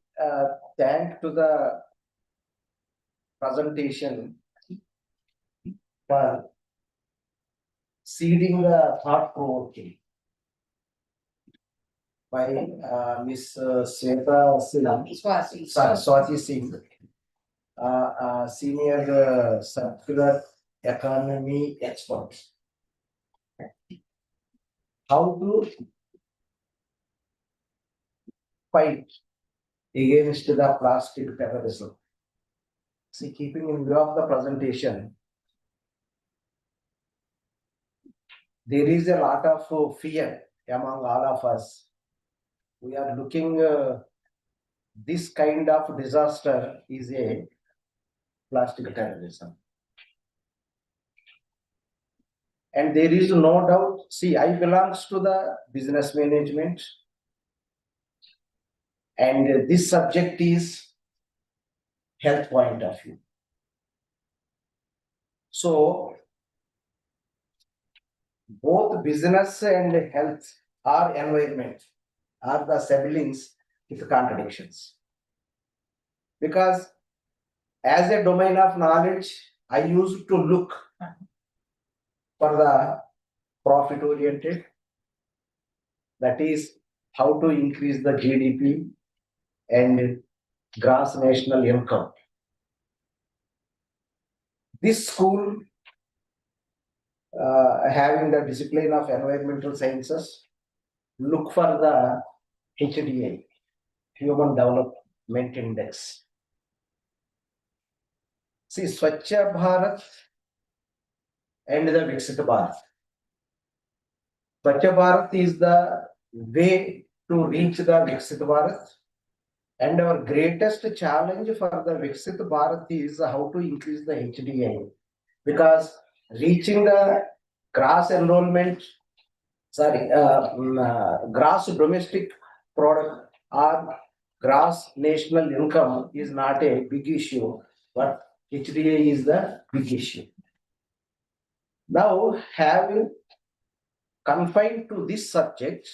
thank to the presentation for seeding the thought provoking by Miss Sweta Swati Singh, senior circular economy expert. How to fight against the plastic terrorism. See, keeping in view of the presentation, there is a lot of fear among all of us. We are looking this kind of disaster is a plastic terrorism. And there is no doubt, see, I belongs to the business management, and this subject is health point of view. So both business and health or environment are the siblings with contradictions. Because as a domain of knowledge, I used to look for the profit oriented. That is how to increase the GDP and gross national income. This school, having the discipline of environmental sciences, look for the HDI, Human Development Index. See, Swachha Bharat and the Viksit Bharat. Swachha Bharat is the way to reach the Viksit Bharat. And our greatest challenge for the Viksit Bharat is how to increase the HDI. Because reaching the gross enrollment, gross domestic product or gross national income is not a big issue, but HDI is the big issue. Now, having confined to this subject,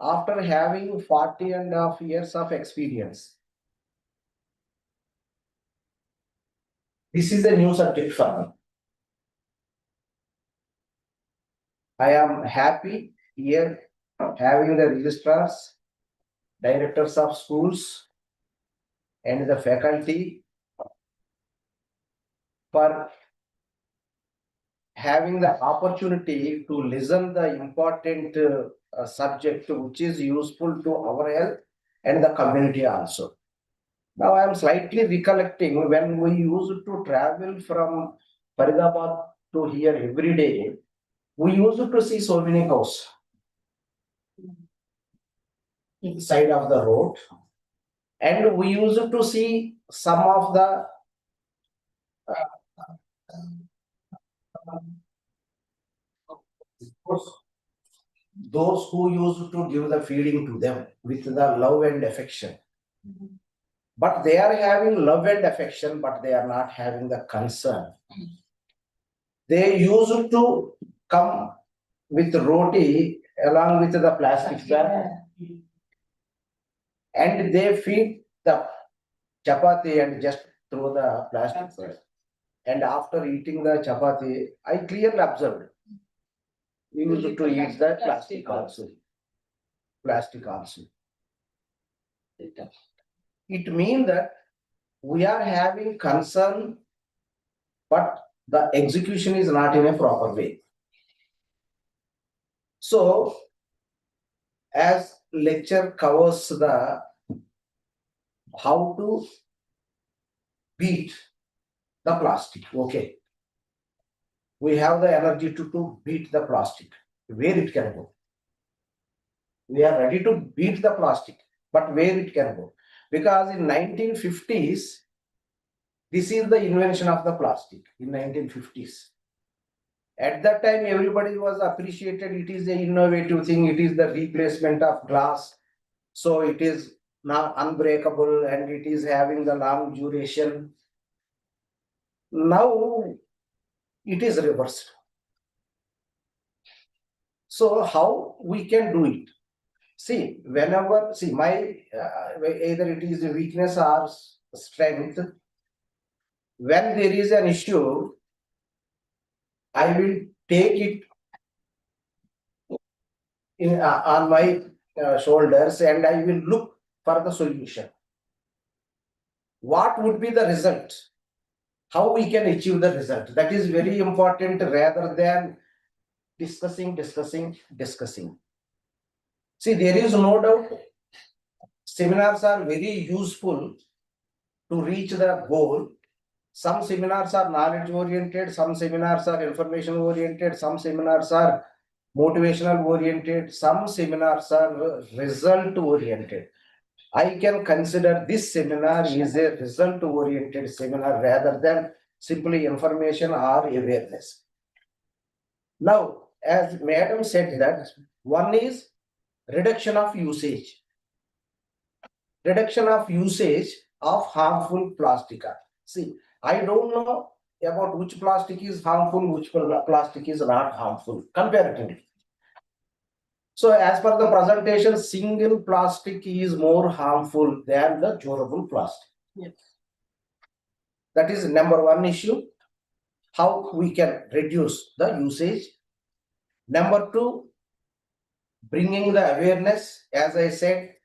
after having 40.5 years of experience, this is a new subject for me. I am happy here having the registrars, directors of schools, and the faculty for having the opportunity to listen the important subject which is useful to our health and the community also. Now I am slightly recollecting when we used to travel from Faridabad to here every day, we used to see so many cows side of the road, and we used to see some of the those who used to give the feeding to them with the love and affection. But they are having love and affection, but they are not having the concern. They used to come with roti along with the plastic bag, and they feed the chapati and just throw the plastic bag. And after eating the chapati, I clearly observed. We used to eat the plastic also. Plastic also. It means that we are having concern, but the execution is not in a proper way. So, as lecture covers the how to beat the plastic, okay. We have the energy to beat the plastic, where it can go. We are ready to beat the plastic, but where it can go. Because in 1950s, this is the invention of the plastic in 1950s. At that time, everybody was appreciated. It is an innovative thing. It is the replacement of glass. So it is now unbreakable and it is having the long duration. Now it is reversed. So how we can do it? See, whenever, see, my either it is a weakness or strength, when there is an issue, I will take it in, on my shoulders and I will look for the solution. What would be the result? How we can achieve the result? That is very important rather than discussing. See, there is no doubt seminars are very useful to reach the goal. Some seminars are knowledge oriented, some seminars are information oriented, some seminars are motivational oriented, some seminars are result oriented. I can consider this seminar is a result oriented seminar rather than simply information or awareness. Now, as Madam said that one is reduction of usage. Reduction of usage of harmful plastic. See, I don't know about which plastic is harmful, which plastic is not harmful, comparatively. So as per the presentation, single plastic is more harmful than the durable plastic. Yes. That is number one issue, how we can reduce the usage. Number two, bringing the awareness. As I said,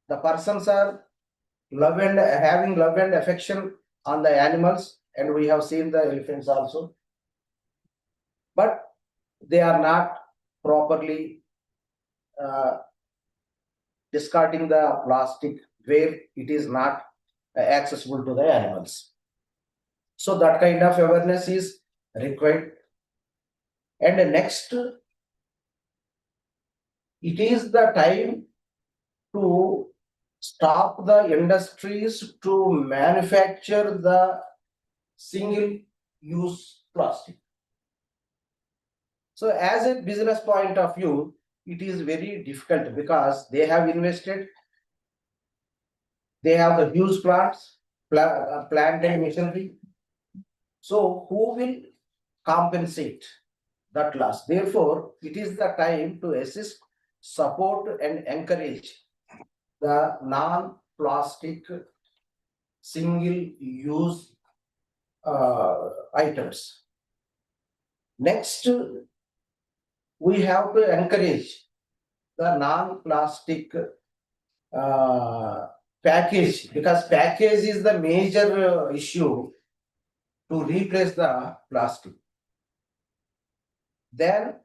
the persons are having love and affection on the animals, and we have seen the elephants also. But they are not properly discarding the plastic where it is not accessible to the animals. So that kind of awareness is required. And next, it is the time to stop the industries to manufacture the single use plastic. So as a business point of view, it is very difficult because they have invested, they have the huge plants, plant and machinery. So who will compensate that loss? Therefore, it is the time to assist, support and encourage the non-plastic single-use items. Next, we have to encourage the non-plastic package, because package is the major issue to replace the plastic. Then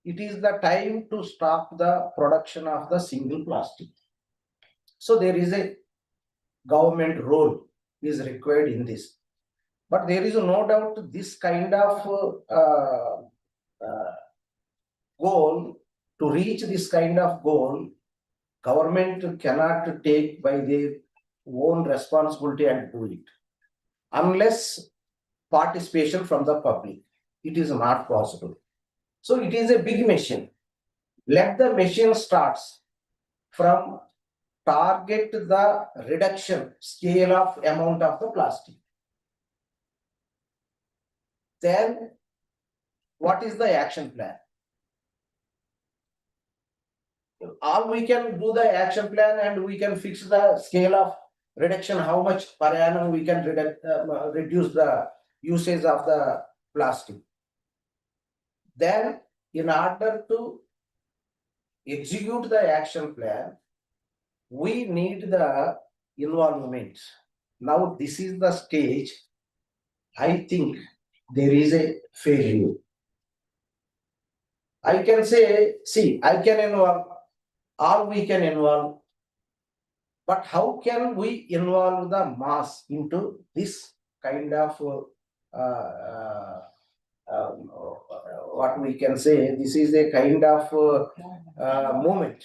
it is the time to stop the production of the single plastic. So there is a government role is required in this. But there is no doubt this kind of goal, to reach this kind of goal, government cannot take by their own responsibility and do it. Unless participation from the public, it is not possible. So it is a big mission. Let the mission starts from target the reduction scale of amount of the plastic. Then what is the action plan? All we can do the action plan and we can fix the scale of reduction, how much per annum we can reduce the usage of the plastic. Then in order to execute the action plan, we need the involvement. Now this is the stage, I think there is a failure. I can say, see, I can involve, or we can involve, but how can we involve the mass into this kind of what we can say, this is a kind of movement.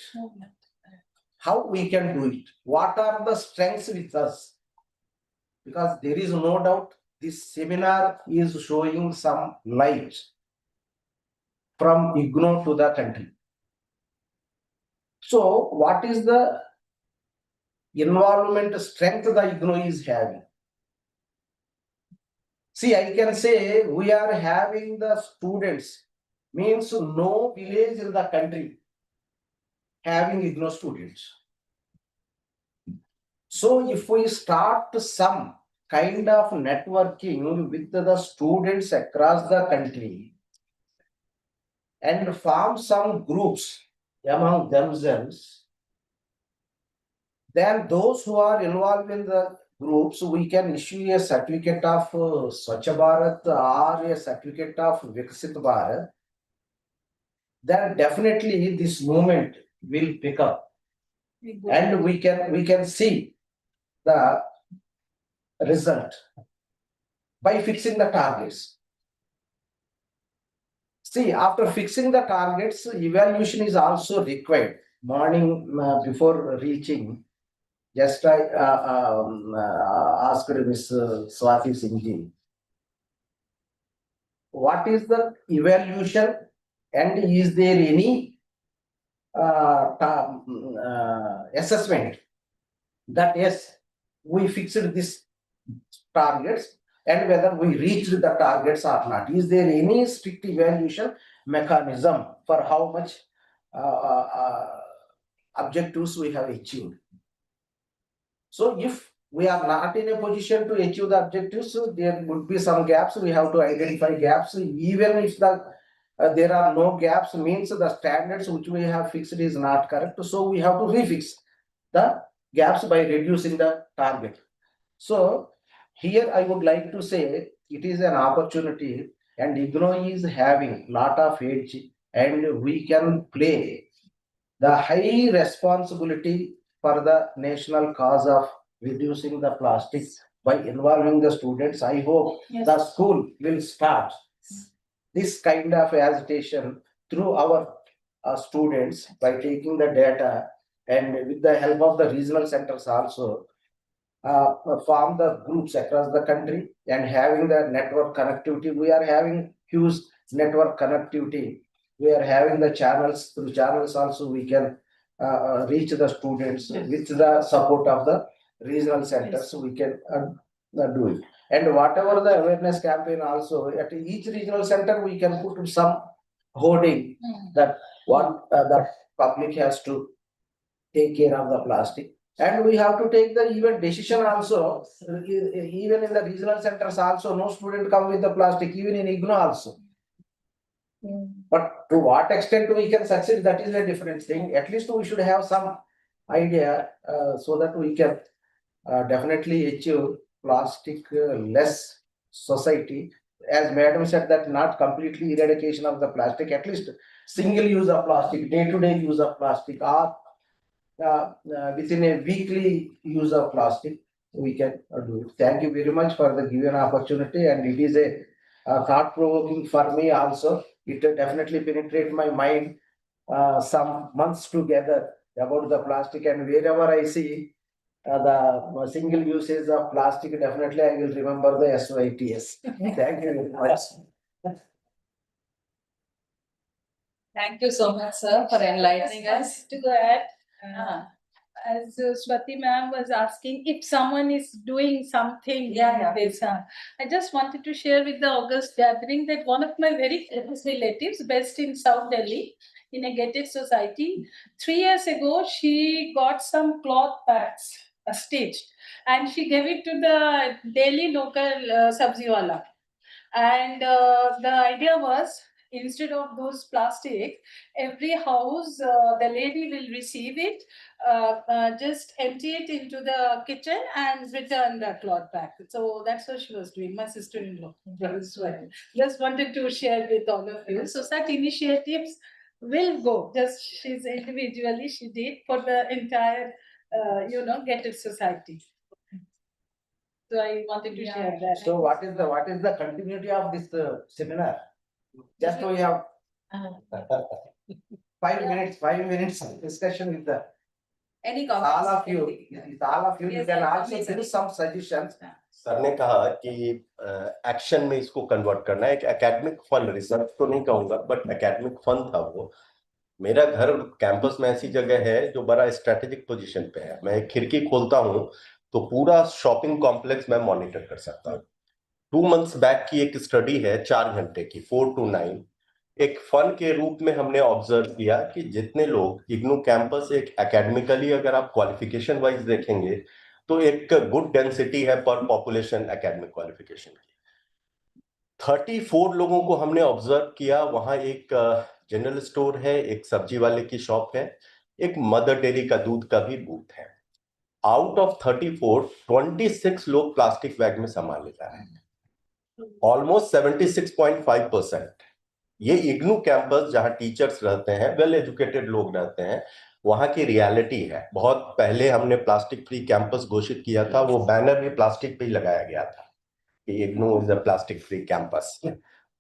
How we can do it? What are the strengths with us? Because there is no doubt this seminar is showing some light from IGNOU to the country. So what is the involvement strength the IGNOU is having? See, I can say we are having the students, means no village in the country having IGNOU students. So if we start some kind of networking with the students across the country and form some groups among themselves, then those who are involved in the groups, we can issue a certificate of Swachh Bharat or a certificate of Viksit Bharat. Then definitely this movement will pick up, and we can see the result by fixing the targets. See, after fixing the targets, evaluation is also required. Morning before reaching, just I asked Ms. Swati Singh ji, what is the evaluation and is there any assessment that yes, we fixed this targets and whether we reached the targets or not. Is there any strict evaluation mechanism for how much objectives we have achieved? So if we are not in a position to achieve the objectives, so there would be some gaps. We have to identify gaps. Even if there are no gaps, means the standards which we have fixed is not correct. So we have to refix the gaps by reducing the target. So here I would like to say it is an opportunity, and IGNOU is having lot of edge, and we can play the high responsibility for the national cause of reducing the plastics by involving the students. I hope the school will start this kind of agitation through our students by taking the data, and with the help of the regional centers also form the groups across the country and having the network connectivity. We are having huge network connectivity. We are having the channels. Through channels also we can reach the students with the support of the regional centers. We can do it. And whatever the awareness campaign also, at each regional center we can put some hoarding that what the public has to take care of the plastic. And we have to take the even decision also, even in the regional centers also, no student come with the plastic, even in IGNOU also. But to what extent we can succeed, that is a different thing. At least we should have some idea so that we can definitely achieve plastic less society. As madam said, that not completely eradication of the plastic, at least single use of plastic, day-to-day use of plastic, or within a weekly use of plastic, we can do it. Thank you very much for the given opportunity, and it is a thought-provoking for me also. It definitely penetrate my mind some months together about the plastic, and wherever I see the single usage of plastic, definitely I will remember the SYTS. Thank you very much. Thank you so much, sir, for enlightening us. To add, Ah, as Swati ma'am was asking, if someone is doing something Yeah, in this, I just wanted to share with the August gathering that one of my very close relatives, based in South Delhi, in a gated society, 3 years ago, she got some cloth bags stitched, and she gave it to the Delhi local sabziwala. And the idea was, instead of those plastic, every house, the lady will receive it, just empty it into the kitchen and return the cloth back. So that's what she was doing, my sister-in-law. Just wanted to share with all of you. So such initiatives will go, just she's individually, she did for the entire, gated society. So I wanted to share that. So what is the continuity of this seminar? Just we have 5 minutes discussion with the Any comments? all of you. With all of you, you Yes, can yes, also yes, give yes. some suggestions. Sir ने कहा कि action में इसको convert करना है। एक academic fun, research तो नहीं कहूंगा, बट एकेडमिक फन था वो। मेरा घर कैंपस में ऐसी जगह है जो बड़ा स्ट्रेटेजिक पोजीशन पे है। मैं एक खिड़की खोलता हूँ तो पूरा शॉपिंग कॉम्प्लेक्स मैं मॉनिटर कर सकता हूँ। 2 months बैक की एक स्टडी है 4 घंटे की, 4 to 9। एक फन के रूप में हमने ऑब्जर्व किया कि जितने लोग इग्नू कैंपस एक एकेडमिकली अगर आप क्वालिफिकेशन वाइज देखेंगे तो एक गुड डेंसिटी है पर पॉपुलेशन एकेडमिक क्वालिफिकेशन की। 34 लोगों को हमने ऑब्जर्व किया। वहां एक जनरल स्टोर है, एक सब्जी वाले की शॉप है, एक मदर डेयरी का दूध का भी बूथ है। आउट ऑफ 34, 26 लोग प्लास्टिक बैग में सामान ले जा रहे हैं, ऑलमोस्ट 76.5%। ये इग्नू कैंपस जहां टीचर्स रहते हैं, वेल एजुकेटेड लोग रहते हैं, वहां की रियलिटी है। बहुत पहले हमने प्लास्टिक फ्री कैंपस घोषित किया था, वो बैनर भी प्लास्टिक पे ही लगाया गया था कि IGNOU is a plastic free campus.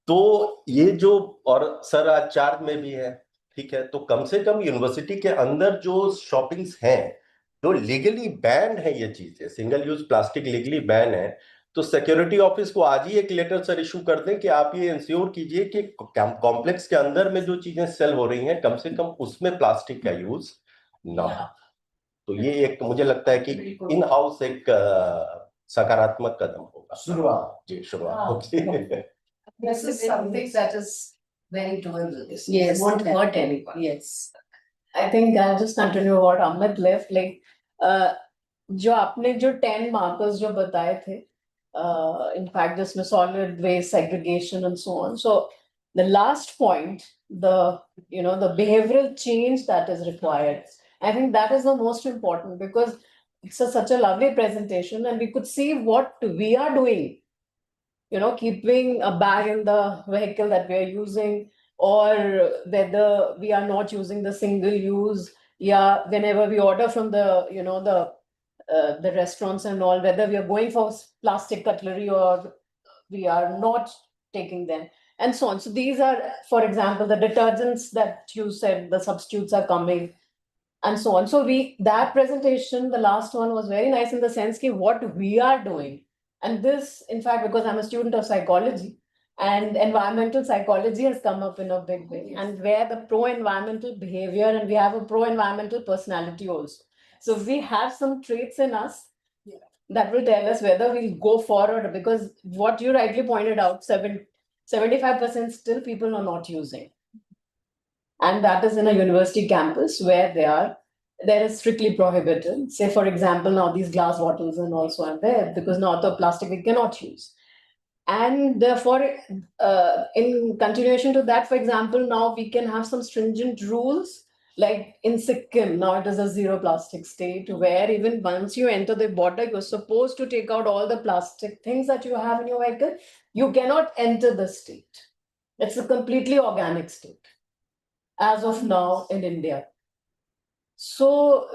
तो ये जो, और सर आज चार्ज में भी है, ठीक है, तो कम से कम यूनिवर्सिटी के अंदर जो शॉपिंग्स हैं, जो लीगली बैन है ये चीजें, single use plastic legally ban है, तो सिक्योरिटी ऑफिस को आज ही एक लेटर सर इशू कर दें कि आप ये इंश्योर कीजिए कि कॉम्प्लेक्स के अंदर में जो चीजें सेल हो रही हैं, कम से कम उसमें प्लास्टिक का यूज ना हो। तो ये एक मुझे लगता है कि इन हाउस एक सकारात्मक कदम होगा। शुरुआत। जी, शुरुआत हाँ। होगी। This is something that is very doable. Yes, It won't that- hurt anyone. Yes. I think I'll just continue what Amit left, like, जो आपने जो 10 markers जो बताए थे, in fact, जिसमें solid waste segregation and so on. So the last point, the behavioral change that is required. I think that is the most important because it's such a lovely presentation and we could see what we are doing. Keeping a bag in the vehicle that we are using, or whether we are not using the single use, yeah, whenever we order from the restaurants and all, whether we are going for plastic cutlery or we are not taking them, and so on. So these are, for example, the detergents that you said, the substitutes are coming, and so on. So that presentation, the last one, was very nice in the sense that what we are doing. And this, in fact, because I'm a student of psychology, and environmental psychology has come up in a big way, and where the pro-environmental behavior, and we have a pro-environmental personality also. So we have some traits in us that will tell us whether we'll go forward, because what you rightly pointed out, 75% still people are not using. And that is in a university campus where there is strictly prohibited. Say, for example, now these glass bottles and also are there because now the plastic we cannot use. And therefore, in continuation to that, for example, now we can have some stringent rules. Like in Sikkim, now it is a zero plastic state where even once you enter the border, you're supposed to take out all the plastic things that you have in your vehicle. You cannot enter the state. It's a completely organic state as of now in India. So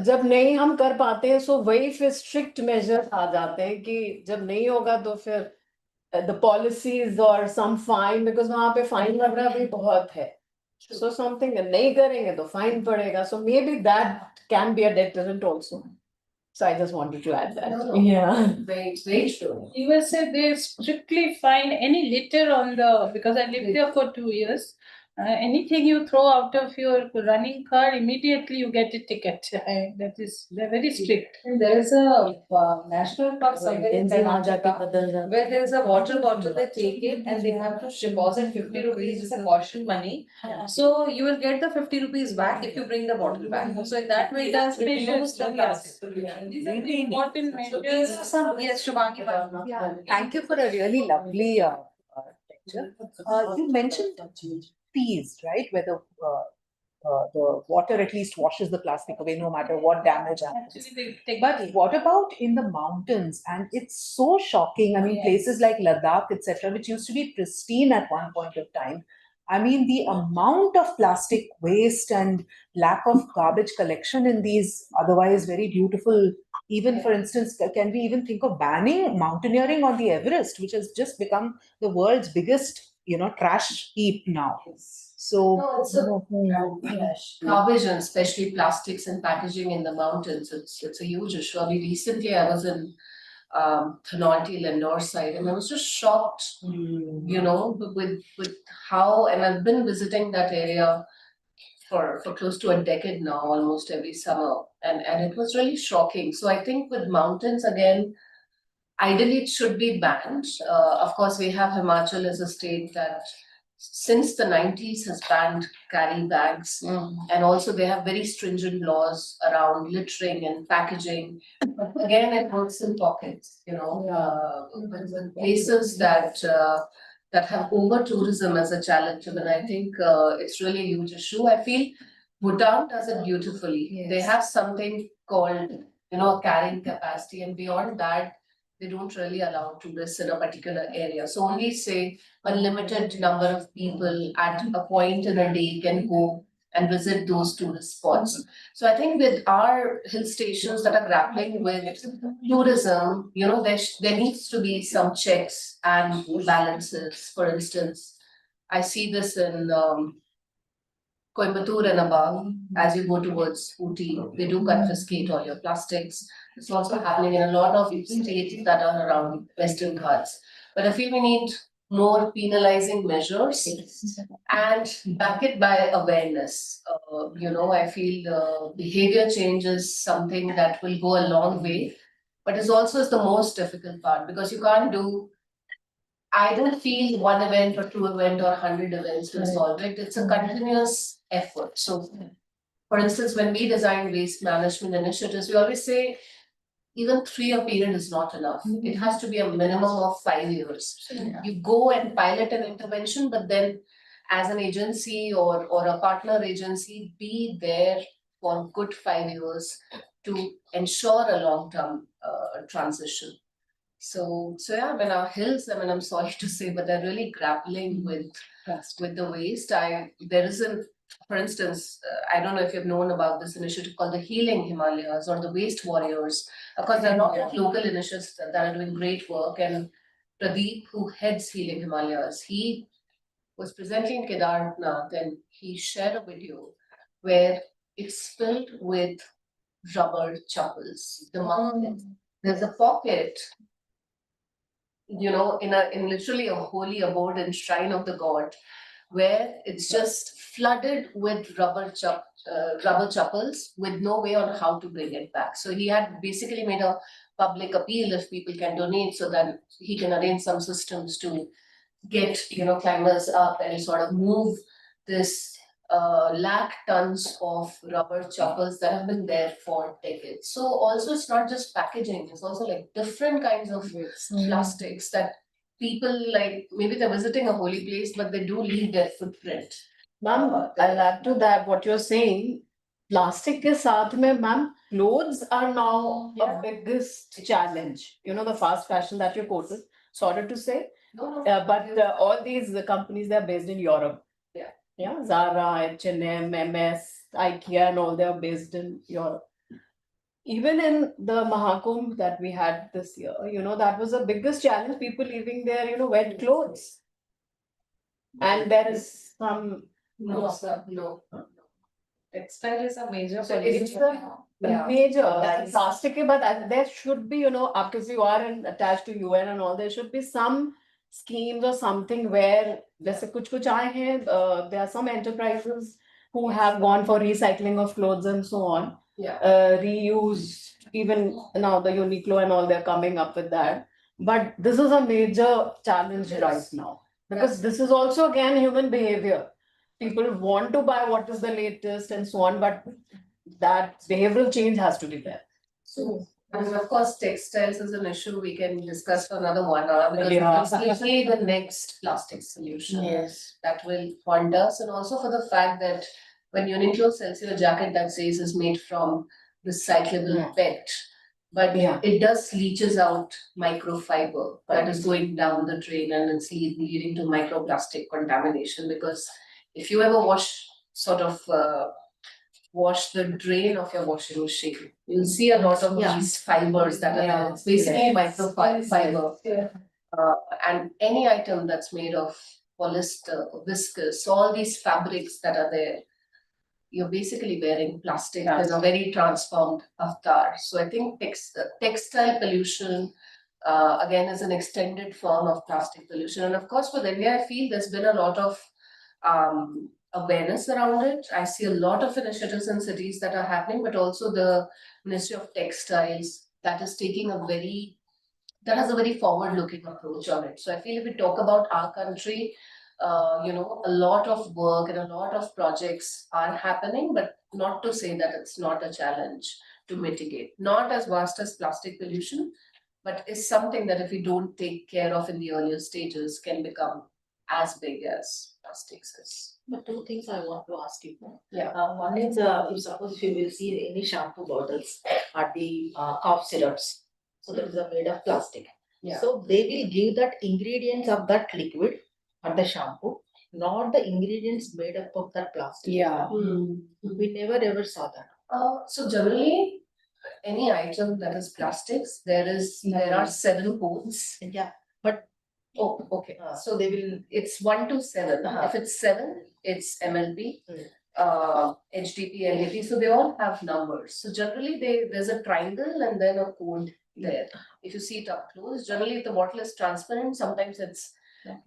जब नहीं हम कर पाते हैं, so वही फिर strict measures आ जाते हैं कि जब नहीं होगा तो फिर the policies or some fine, because वहाँ पे fine वगैरह भी बहुत है. So something नहीं करेंगे तो fine पड़ेगा. So maybe that can be a deterrent also. So I just wanted to add that. No. Yeah. Very true. USA, they strictly fine any litter on because I lived there for 2 years. Anything you throw out of your running car, immediately you get a ticket. They're very strict. And there is a national park somewhere in Karnataka where there is a water bottle, they take it and they have to deposit 50 rupees as a caution money. So you will get the 50 rupees back if you bring the bottle back. So in that way, it does reduce the plastic. These are the important These measures. are some, yes, Shubhangi Varma. Yeah, thank you for a really lovely lecture. You mentioned fees, right? Whether the water at least washes the plastic away, no matter what damage happens. Actually, they take But what about in the mountains? And it's so shocking. I mean, Yes. places like Ladakh, etc., which used to be pristine at one point of time. I mean, the amount of plastic waste and lack of garbage collection in these otherwise very beautiful, even for instance, can we even think of banning mountaineering on the Everest, which has just become the world's biggest, trash heap now. So, No, it's a garbage and especially plastics and packaging in the mountains. It's a huge issue. I mean, recently I was in Thanauti, Lindor side, and I was just shocked, with how, and I've been visiting that area for close to a decade now, almost every summer, and it was really shocking. So I think with mountains again, ideally it should be banned. Of course, we have Himachal as a state that since the 90s has banned carry bags, and also they have very stringent laws around littering and packaging. But again, it works in pockets, with places that have over tourism as a challenge, and I think it's really a huge issue. I feel Bhutan does it beautifully. They have something called, a carrying capacity, and beyond that, they don't really allow tourists in a particular area. So only say a limited number of people at a point in a day can go and visit those tourist spots. So I think with our hill stations that are grappling with tourism, there needs to be some checks and balances. For instance, I see this in Coimbatore and above, as you go towards Ooty, they do confiscate all your plastics. It's also happening in a lot of states that are around Western Ghats. But I feel we need more penalizing measures and back it by awareness. I feel behavior change is something that will go a long way. but it's also the most difficult part because you can't do either field one event or two event or 100 events to solve it. It's a continuous effort. So, for instance, when we design waste management initiatives, we always say even 3-year period is not enough. It has to be a minimum of 5 years. You go and pilot an intervention, but then as an agency or a partner agency, be there for good 5 years to ensure a long-term transition. So yeah, when our hills, I mean, I'm sorry to say, but they're really grappling with the waste. There isn't, for instance, I don't know if you've known about this initiative called the Healing Himalayas or the Waste Warriors. Of course, there are a lot of local initiatives that are doing great work. And Pradeep, who heads Healing Himalayas, he was presenting in Kedarnath and he shared a video where it's filled with rubber chappals. The mountains. There's a pocket, in literally a holy abode and shrine of the god, where it's just flooded with rubber chappals with no way on how to bring it back. So he had basically made a public appeal if people can donate so that he can arrange some systems to get, climbers up and sort of move this lakh tons of rubber chappals that have been there for decades. So also it's not just packaging, it's also like different kinds of plastics that people like, maybe they're visiting a holy place, but they do leave their footprint. Ma'am, I'll add to that what you're saying. Plastic ke saath mein, ma'am, clothes are now a biggest challenge. You know, the fast fashion that you quoted, sorry to say. No, But all these companies, they're based in Europe. Yeah, Zara, H&M, MS, IKEA and all, they're based in Europe. Even in the Mahakumbh that we had this year, that was the biggest challenge, people leaving their, wet clothes. And there is some no. Textile is a major. So it's pollution. the major plastic, but there should be, because you are attached to UN and all, there should be some schemes or something where जैसे कुछ आए हैं, there are some enterprises who have gone for recycling of clothes and so on. Reuse, even now the Uniqlo and all, they're coming up with that. But this is a major challenge right now, because this is also again human behavior. People want to buy what is the latest and so on, but that behavioral change has to be there. So, and of course, textiles is an issue we can discuss for another 1 hour because Yeah. it's literally the next plastic solution Yes. that will haunt us, and also for the fact that when Uniqlo sells you a jacket that says is made from recyclable PET, but Yeah. it does leaches out microfiber that is going down the drain and it's leading to microplastic contamination. Because if you ever wash the drain of your washing machine, you'll see a lot of these fibers that are there. It's basically microfiber. And any item that's made of polyester, viscose, all these fabrics that are there, you're basically wearing plastic in a very transformed avatar. So I think textile pollution, again, is an extended form of plastic pollution. And of course, with India, I feel there's been a lot of awareness around it. I see a lot of initiatives in cities that are happening, but also the Ministry of Textiles that has a very forward-looking approach on it. So I feel if we talk about our country, a lot of work and a lot of projects are happening, but not to say that it's not a challenge to mitigate. Not as vast as plastic pollution, but is something that if we don't take care of in the earlier stages can become as big as plastics is. But two things I want to ask you. Yeah. One is, if suppose if you will see any shampoo bottles or the cough syrups, so that is made of plastic. Yeah. So they will give that ingredients of that liquid or the shampoo, not the ingredients made up of that plastic. Yeah. We never ever saw that. So generally, any item that is plastics, there are 7 codes. Yeah. Oh, okay. So they will. It's 1 to 7. Uh-huh. If it's 7, it's MLP, HDP, LDP. So they all have numbers. So generally, there's a triangle and then a code there. If you see it up close, generally if the bottle is transparent, sometimes it's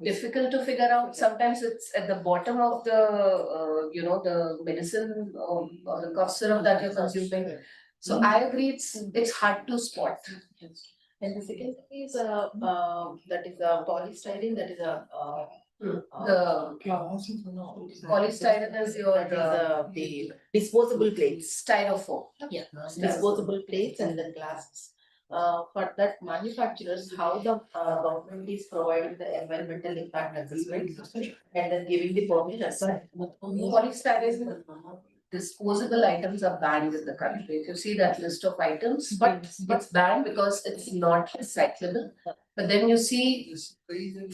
difficult to figure out. Sometimes it's at the bottom of the the medicine or the cough syrup that you're consuming. So I agree, it's hard to spot. And the second thing is, that is polystyrene, that is The polystyrene is your the disposable plates. styrofoam. Yeah, disposable plates and the glasses. For that manufacturers, how the government is providing the environmental impact assessment and then giving the permission. Polystyrene disposable items are banned in the country. If you see that list of items, but it's banned because it's not recyclable. But then you see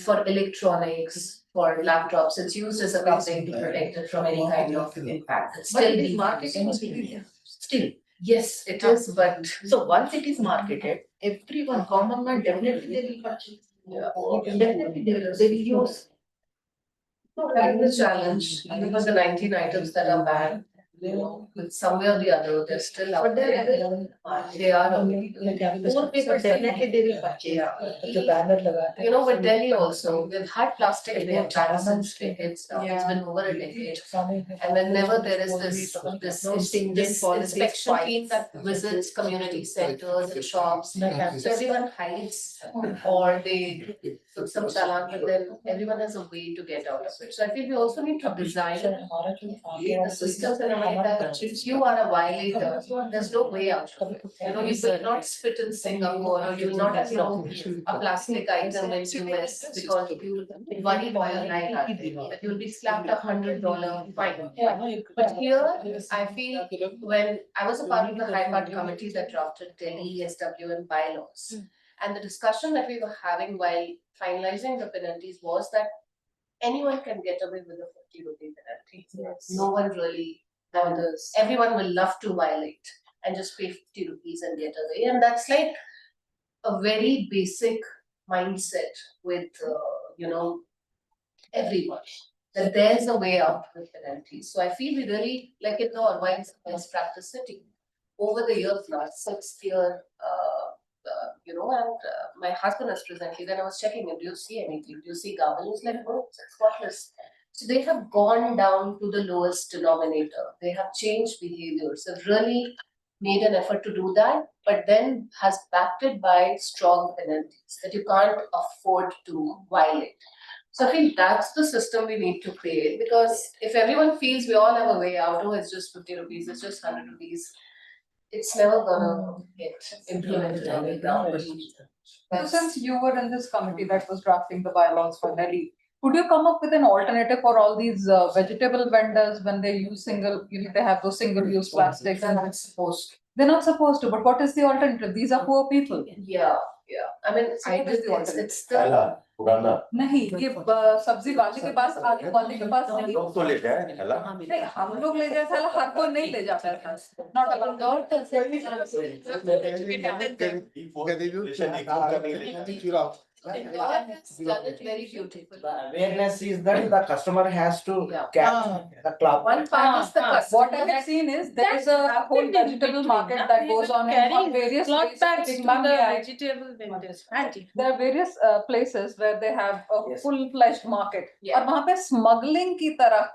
for electronics, for laptops, it's used as a covering to protect it from any kind of impact. It's But still it is being marketed marketed. Still, yes, it is, but So once it is marketed, everyone, common man, definitely they will purchase. Definitely they will use. that is the challenge. Even for the 19 items that are banned, you know, with somewhere or the other, they're still out But they are there. available. They are available. Poor people definitely they will purchase. You know, with Delhi also, we've had plastic bans since decades now, it's been over a decade. And whenever there is this inspection team that visits community centers and shops, so everyone hides or they put some challan, but then everyone has a way to get out of it. So I think we also need to design the systems in a way that if you are a violator, there's no way out of it. You know, you will not spit in Singapore or you will not throw a plastic item in US because you worry about your life, that you'll be slapped $100 fine. But here, I feel when I was a part of the High Court committee that drafted Delhi SWM bylaws. And the discussion that we were having while finalizing the penalties was that anyone can get away with a 50 rupee penalty. No one really bothers. Everyone will love to violate and just pay 50 rupees and get away. And that's like a very basic mindset with, you know, everyone. That there's a way out with penalties. So I feel we really, like in the Orwell's best practice city, over the years, last 6 year, you know, and my husband has presently, then I was checking him, do you see anything? Do you see garbage? He was like, oh, it's spotless. So they have gone down to the lowest denominator. They have changed behaviors. They've really made an effort to do that, but then has backed it by strong penalties that you can't afford to violate. So I think that's the system we need to create, because if everyone feels we all have a way out, oh, it's just 50 rupees, it's just 100 rupees, it's never gonna get implemented on the ground. So since you were in this committee that was drafting the bylaws for Delhi, could you come up with an alternative for all these vegetable vendors when they use single, you know, they have those single-use plastics? They're not supposed to. They're not supposed to, but what is the alternative? These are poor people. Yeah. I mean, So what is the alternative? it's the. पहला पुराना नहीं, ये सब्जी वाले के पास, आलू वाले के पास नहीं। लोग तो ले जाए है ना नहीं, हम लोग ले जाए साला, हर कोई नहीं ले जाता है। Not allowed. Done it very beautiful. The awareness is that the customer has to Yeah. catch the cloth. One part is the customer. What I have seen is there is a whole vegetable market that goes on in various Cloth places. bags to Big the Mummy, vegetable vendors. Auntie. There are various places where they have a Yes. full-fledged market. Yeah. और वहाँ पे smuggling की तरह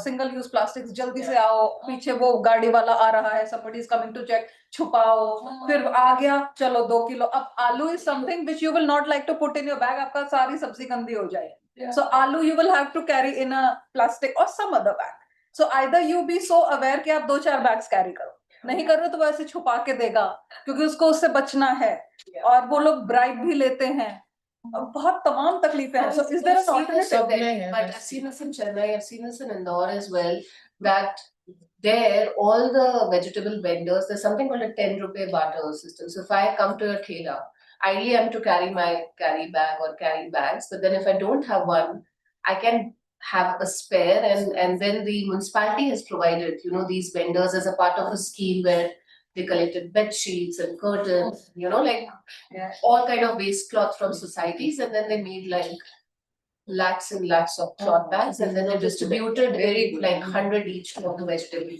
single use plastics जल्दी से आओ, पीछे वो गाड़ी वाला आ रहा है, somebody is coming to check, छुपाओ, फिर आ गया, चलो 2 किलो. अब आलू is something which you will not like to put in your bag, आपका सारी सब्जी गंदी हो जाएगी. So आलू you will have to carry in a plastic or some other bag. So either you be so aware कि आप 2-4 bags carry करो. नहीं कर रहे तो वो ऐसे छुपा के देगा, क्योंकि उसको उससे बचना है. और वो लोग ब्राइब भी लेते हैं. बहुत तमाम तकलीफें हैं. So is there an alternative? But I've seen this in Chennai, I've seen this in Indore as well, that there, all the vegetable vendors, there's something called a 10 rupee barter system. So if I come to a ठेला, ideally I'm to carry my carry bag or carry bags, but then if I don't have one, I can have a spare, and then the municipality has provided, you know, these vendors as a part of a scheme where they collected bed sheets and curtains, you know, like all kind of waste cloth from societies, and then they made like lakhs and lakhs of cloth bags, and then they distributed like 100 each to the vegetable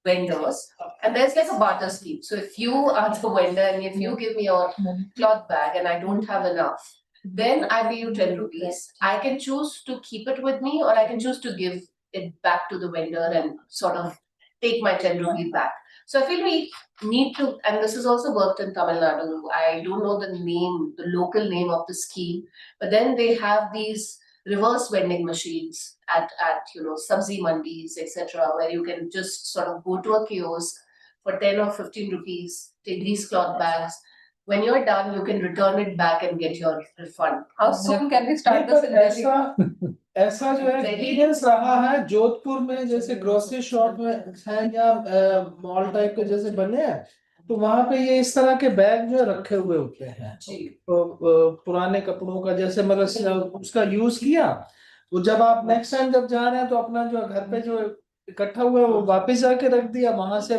vendors. And there's like a barter scheme. So if you are the vendor and if you give me your cloth bag and I don't have enough, then I pay you 10 rupees. I can choose to keep it with me, or I can choose to give it back to the vendor and sort of take my 10 rupee back. So I feel we need to, and this is also worked in Tamil Nadu. I don't know the name, the local name of the scheme, but then they have these reverse vending machines at sabzi mandis, etc., where you can just sort of go to a kiosk for 10 or 15 rupees, take these cloth bags. When you're done, you can return it back and get your refund. How soon can we नहीं, start this पर in Delhi? ऐसा जो है experience रहा है जोधपुर में, जैसे grocery shop में है या मॉल टाइप के जैसे बने हैं, तो वहां पे ये इस तरह के बैग जो है रखे हुए होते हैं पुराने कपड़ों का, जैसे मतलब उसका यूज किया, तो जब आप नेक्स्ट टाइम जब जा रहे हैं तो अपना जो घर पे जो इकट्ठा हुआ है वो वापस जाके रख दिया वहां से,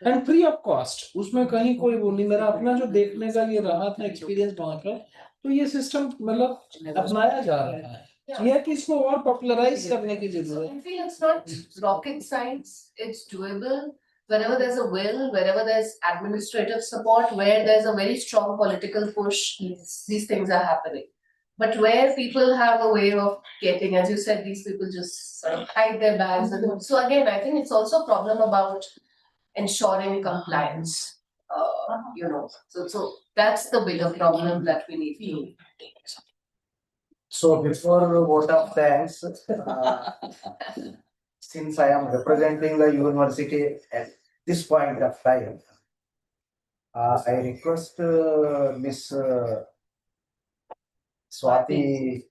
एंड फ्री ऑफ कॉस्ट, उसमें कहीं कोई वो नहीं। मेरा अपना जो देखने का ये रहा था एक्सपीरियंस वहां का, तो ये सिस्टम मतलब अपनाया जा रहा है। ये है कि इसको और पॉपुलराइज करने की जरूरत है। I feel it's not rocket science, it's doable. Wherever there's a will, wherever there's administrative support, where there's a very strong political push, these things are happening. But where people have a way of getting, as you said, these people just sort of hide their bags. And so again, I think it's also a problem about ensuring compliance. So that's the bigger problem that we need to. So before vote of thanks, since I am representing the university at this point of time, I request Miss Swati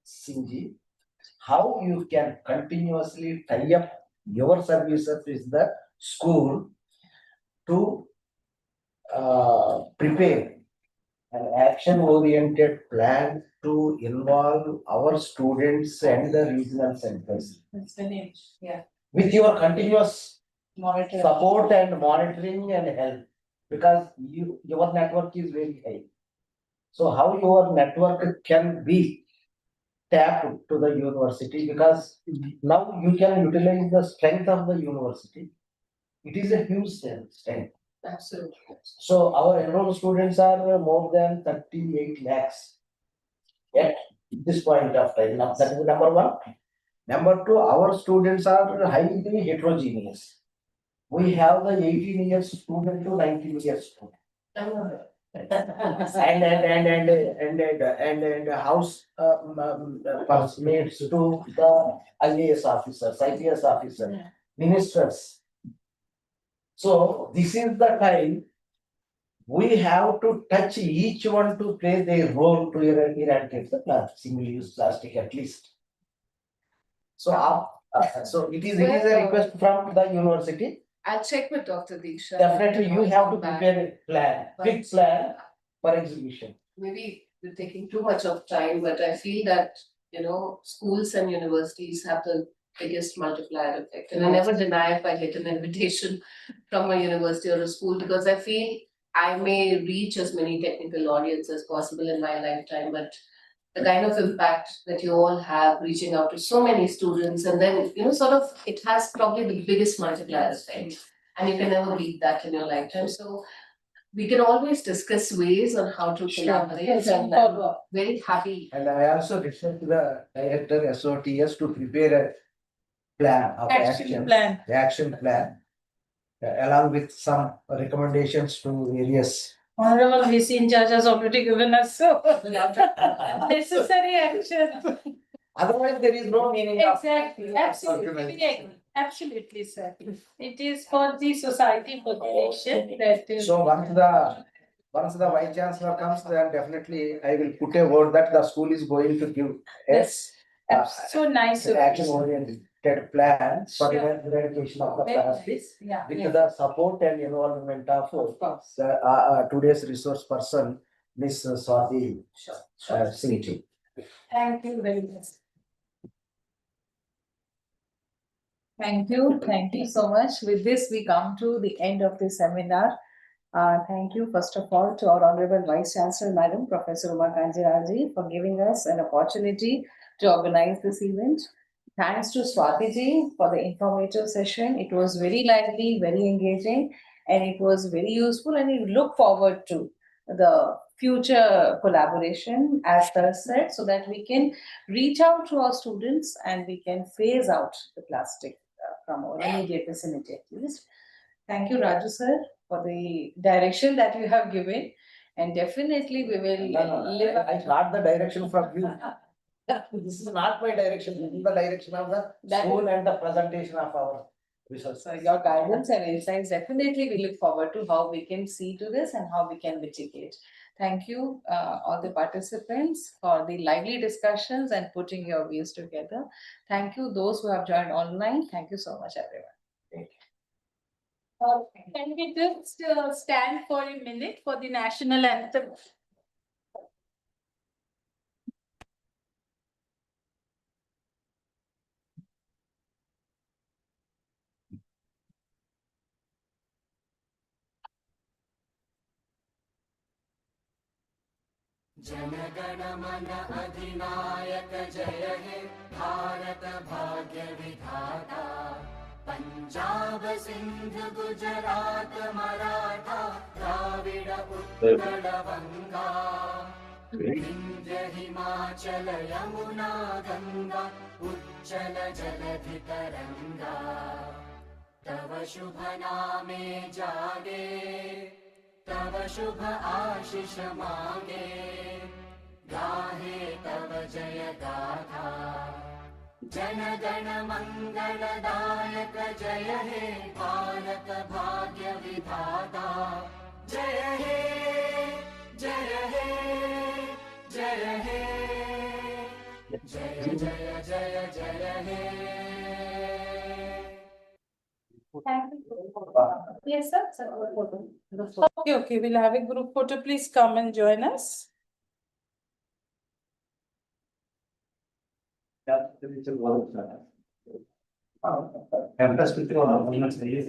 Singh, how you can continuously tie up your services with the school to prepare an action-oriented plan to involve our students and the regional centers. That's finished. Yeah. With your continuous Monitor. support and monitoring and help, because your network is very high. So how your network can be tapped to the university, because now you can utilize the strength of the university. It is a huge strength. Absolutely. So our enrolled students are more than 38 lakhs at this point of time. Now that is number one. Number two, our students are highly heterogeneous. We have the 18 years student to 19 years student. And house mates to the IAS officers, IPS officers, ministers. So this is the time we have to touch each one to play their role to eradicate the single-use plastic at least. So, so it is a request from the university. I'll check with Dr. Diksha. Definitely, you have to prepare a plan, big plan for exhibition. Maybe we're taking too much of time, but I feel that, schools and universities have the biggest multiplier effect. And I never deny if I get an invitation from a university or a school, because I feel I may reach as many technical audience as possible in my lifetime, but the kind of impact that you all have reaching out to so many students, and then, it has probably the biggest multiplier effect. And you can never beat that in your lifetime. So we can always discuss ways on how to collaborate. Yes, And I'm very happy. And I also request the director SOTS to prepare a plan of action plan, along with some recommendations to various. Honorable VC in charge has already given us so necessary action. Otherwise, there is no meaning of. Exactly, absolutely, we agree. Absolutely, sir. It is for the society, for the nation that is. So once the vice chancellor comes, then definitely I will put a word that the school is going to give. Yes. So nice of you. Action oriented plan for the eradication of the plastic. Yeah. With the support and involvement of course. the today's resource person, Miss Swati Singh. Thank you very much. Thank you so much. With this, we come to the end of the seminar. Thank you, first of all, to our Honorable Vice Chancellor, Madam Professor Uma Kanji, for giving us an opportunity to organize this event. Thanks to Swati ji for the informative session. It was very lively, very engaging, and it was very useful, and we look forward to the future collaboration, as Sir said, so that we can reach out to our students and we can phase out the plastic from our immediate vicinity at least. Thank you, Raju sir, for the direction that you have given. And definitely we will live up I got the direction from you. This is not my direction, this is the direction of the That is- school and the presentation of our research. So your guidance and insights, definitely we look forward to how we can see to this and how we can mitigate. Thank you, all the participants for the lively discussions and putting your views together. Thank you, those who have joined online. Thank you so much, everyone. Can we just stand for a minute for the national anthem? जनगण मन अधिनायक जय हे भारत भाग्य विधाता पंजाब सिंध गुजरात मराठा द्राविड उत्कल बंगा विंध्य हिमाचल यमुना गंगा उच्चल जलधि तरंगा तव शुभ नामे जागे तव शुभ आशीष मांगे गाहे तव जय गाथा जन गण मंगलदायक जय हे भारत भाग्य विधाता जय हे जय हे जय हे जय जय जय जय हे Thank you. Yes, sir. Okay, we'll have a group photo. Please come and join us. Campus में तो होना चाहिए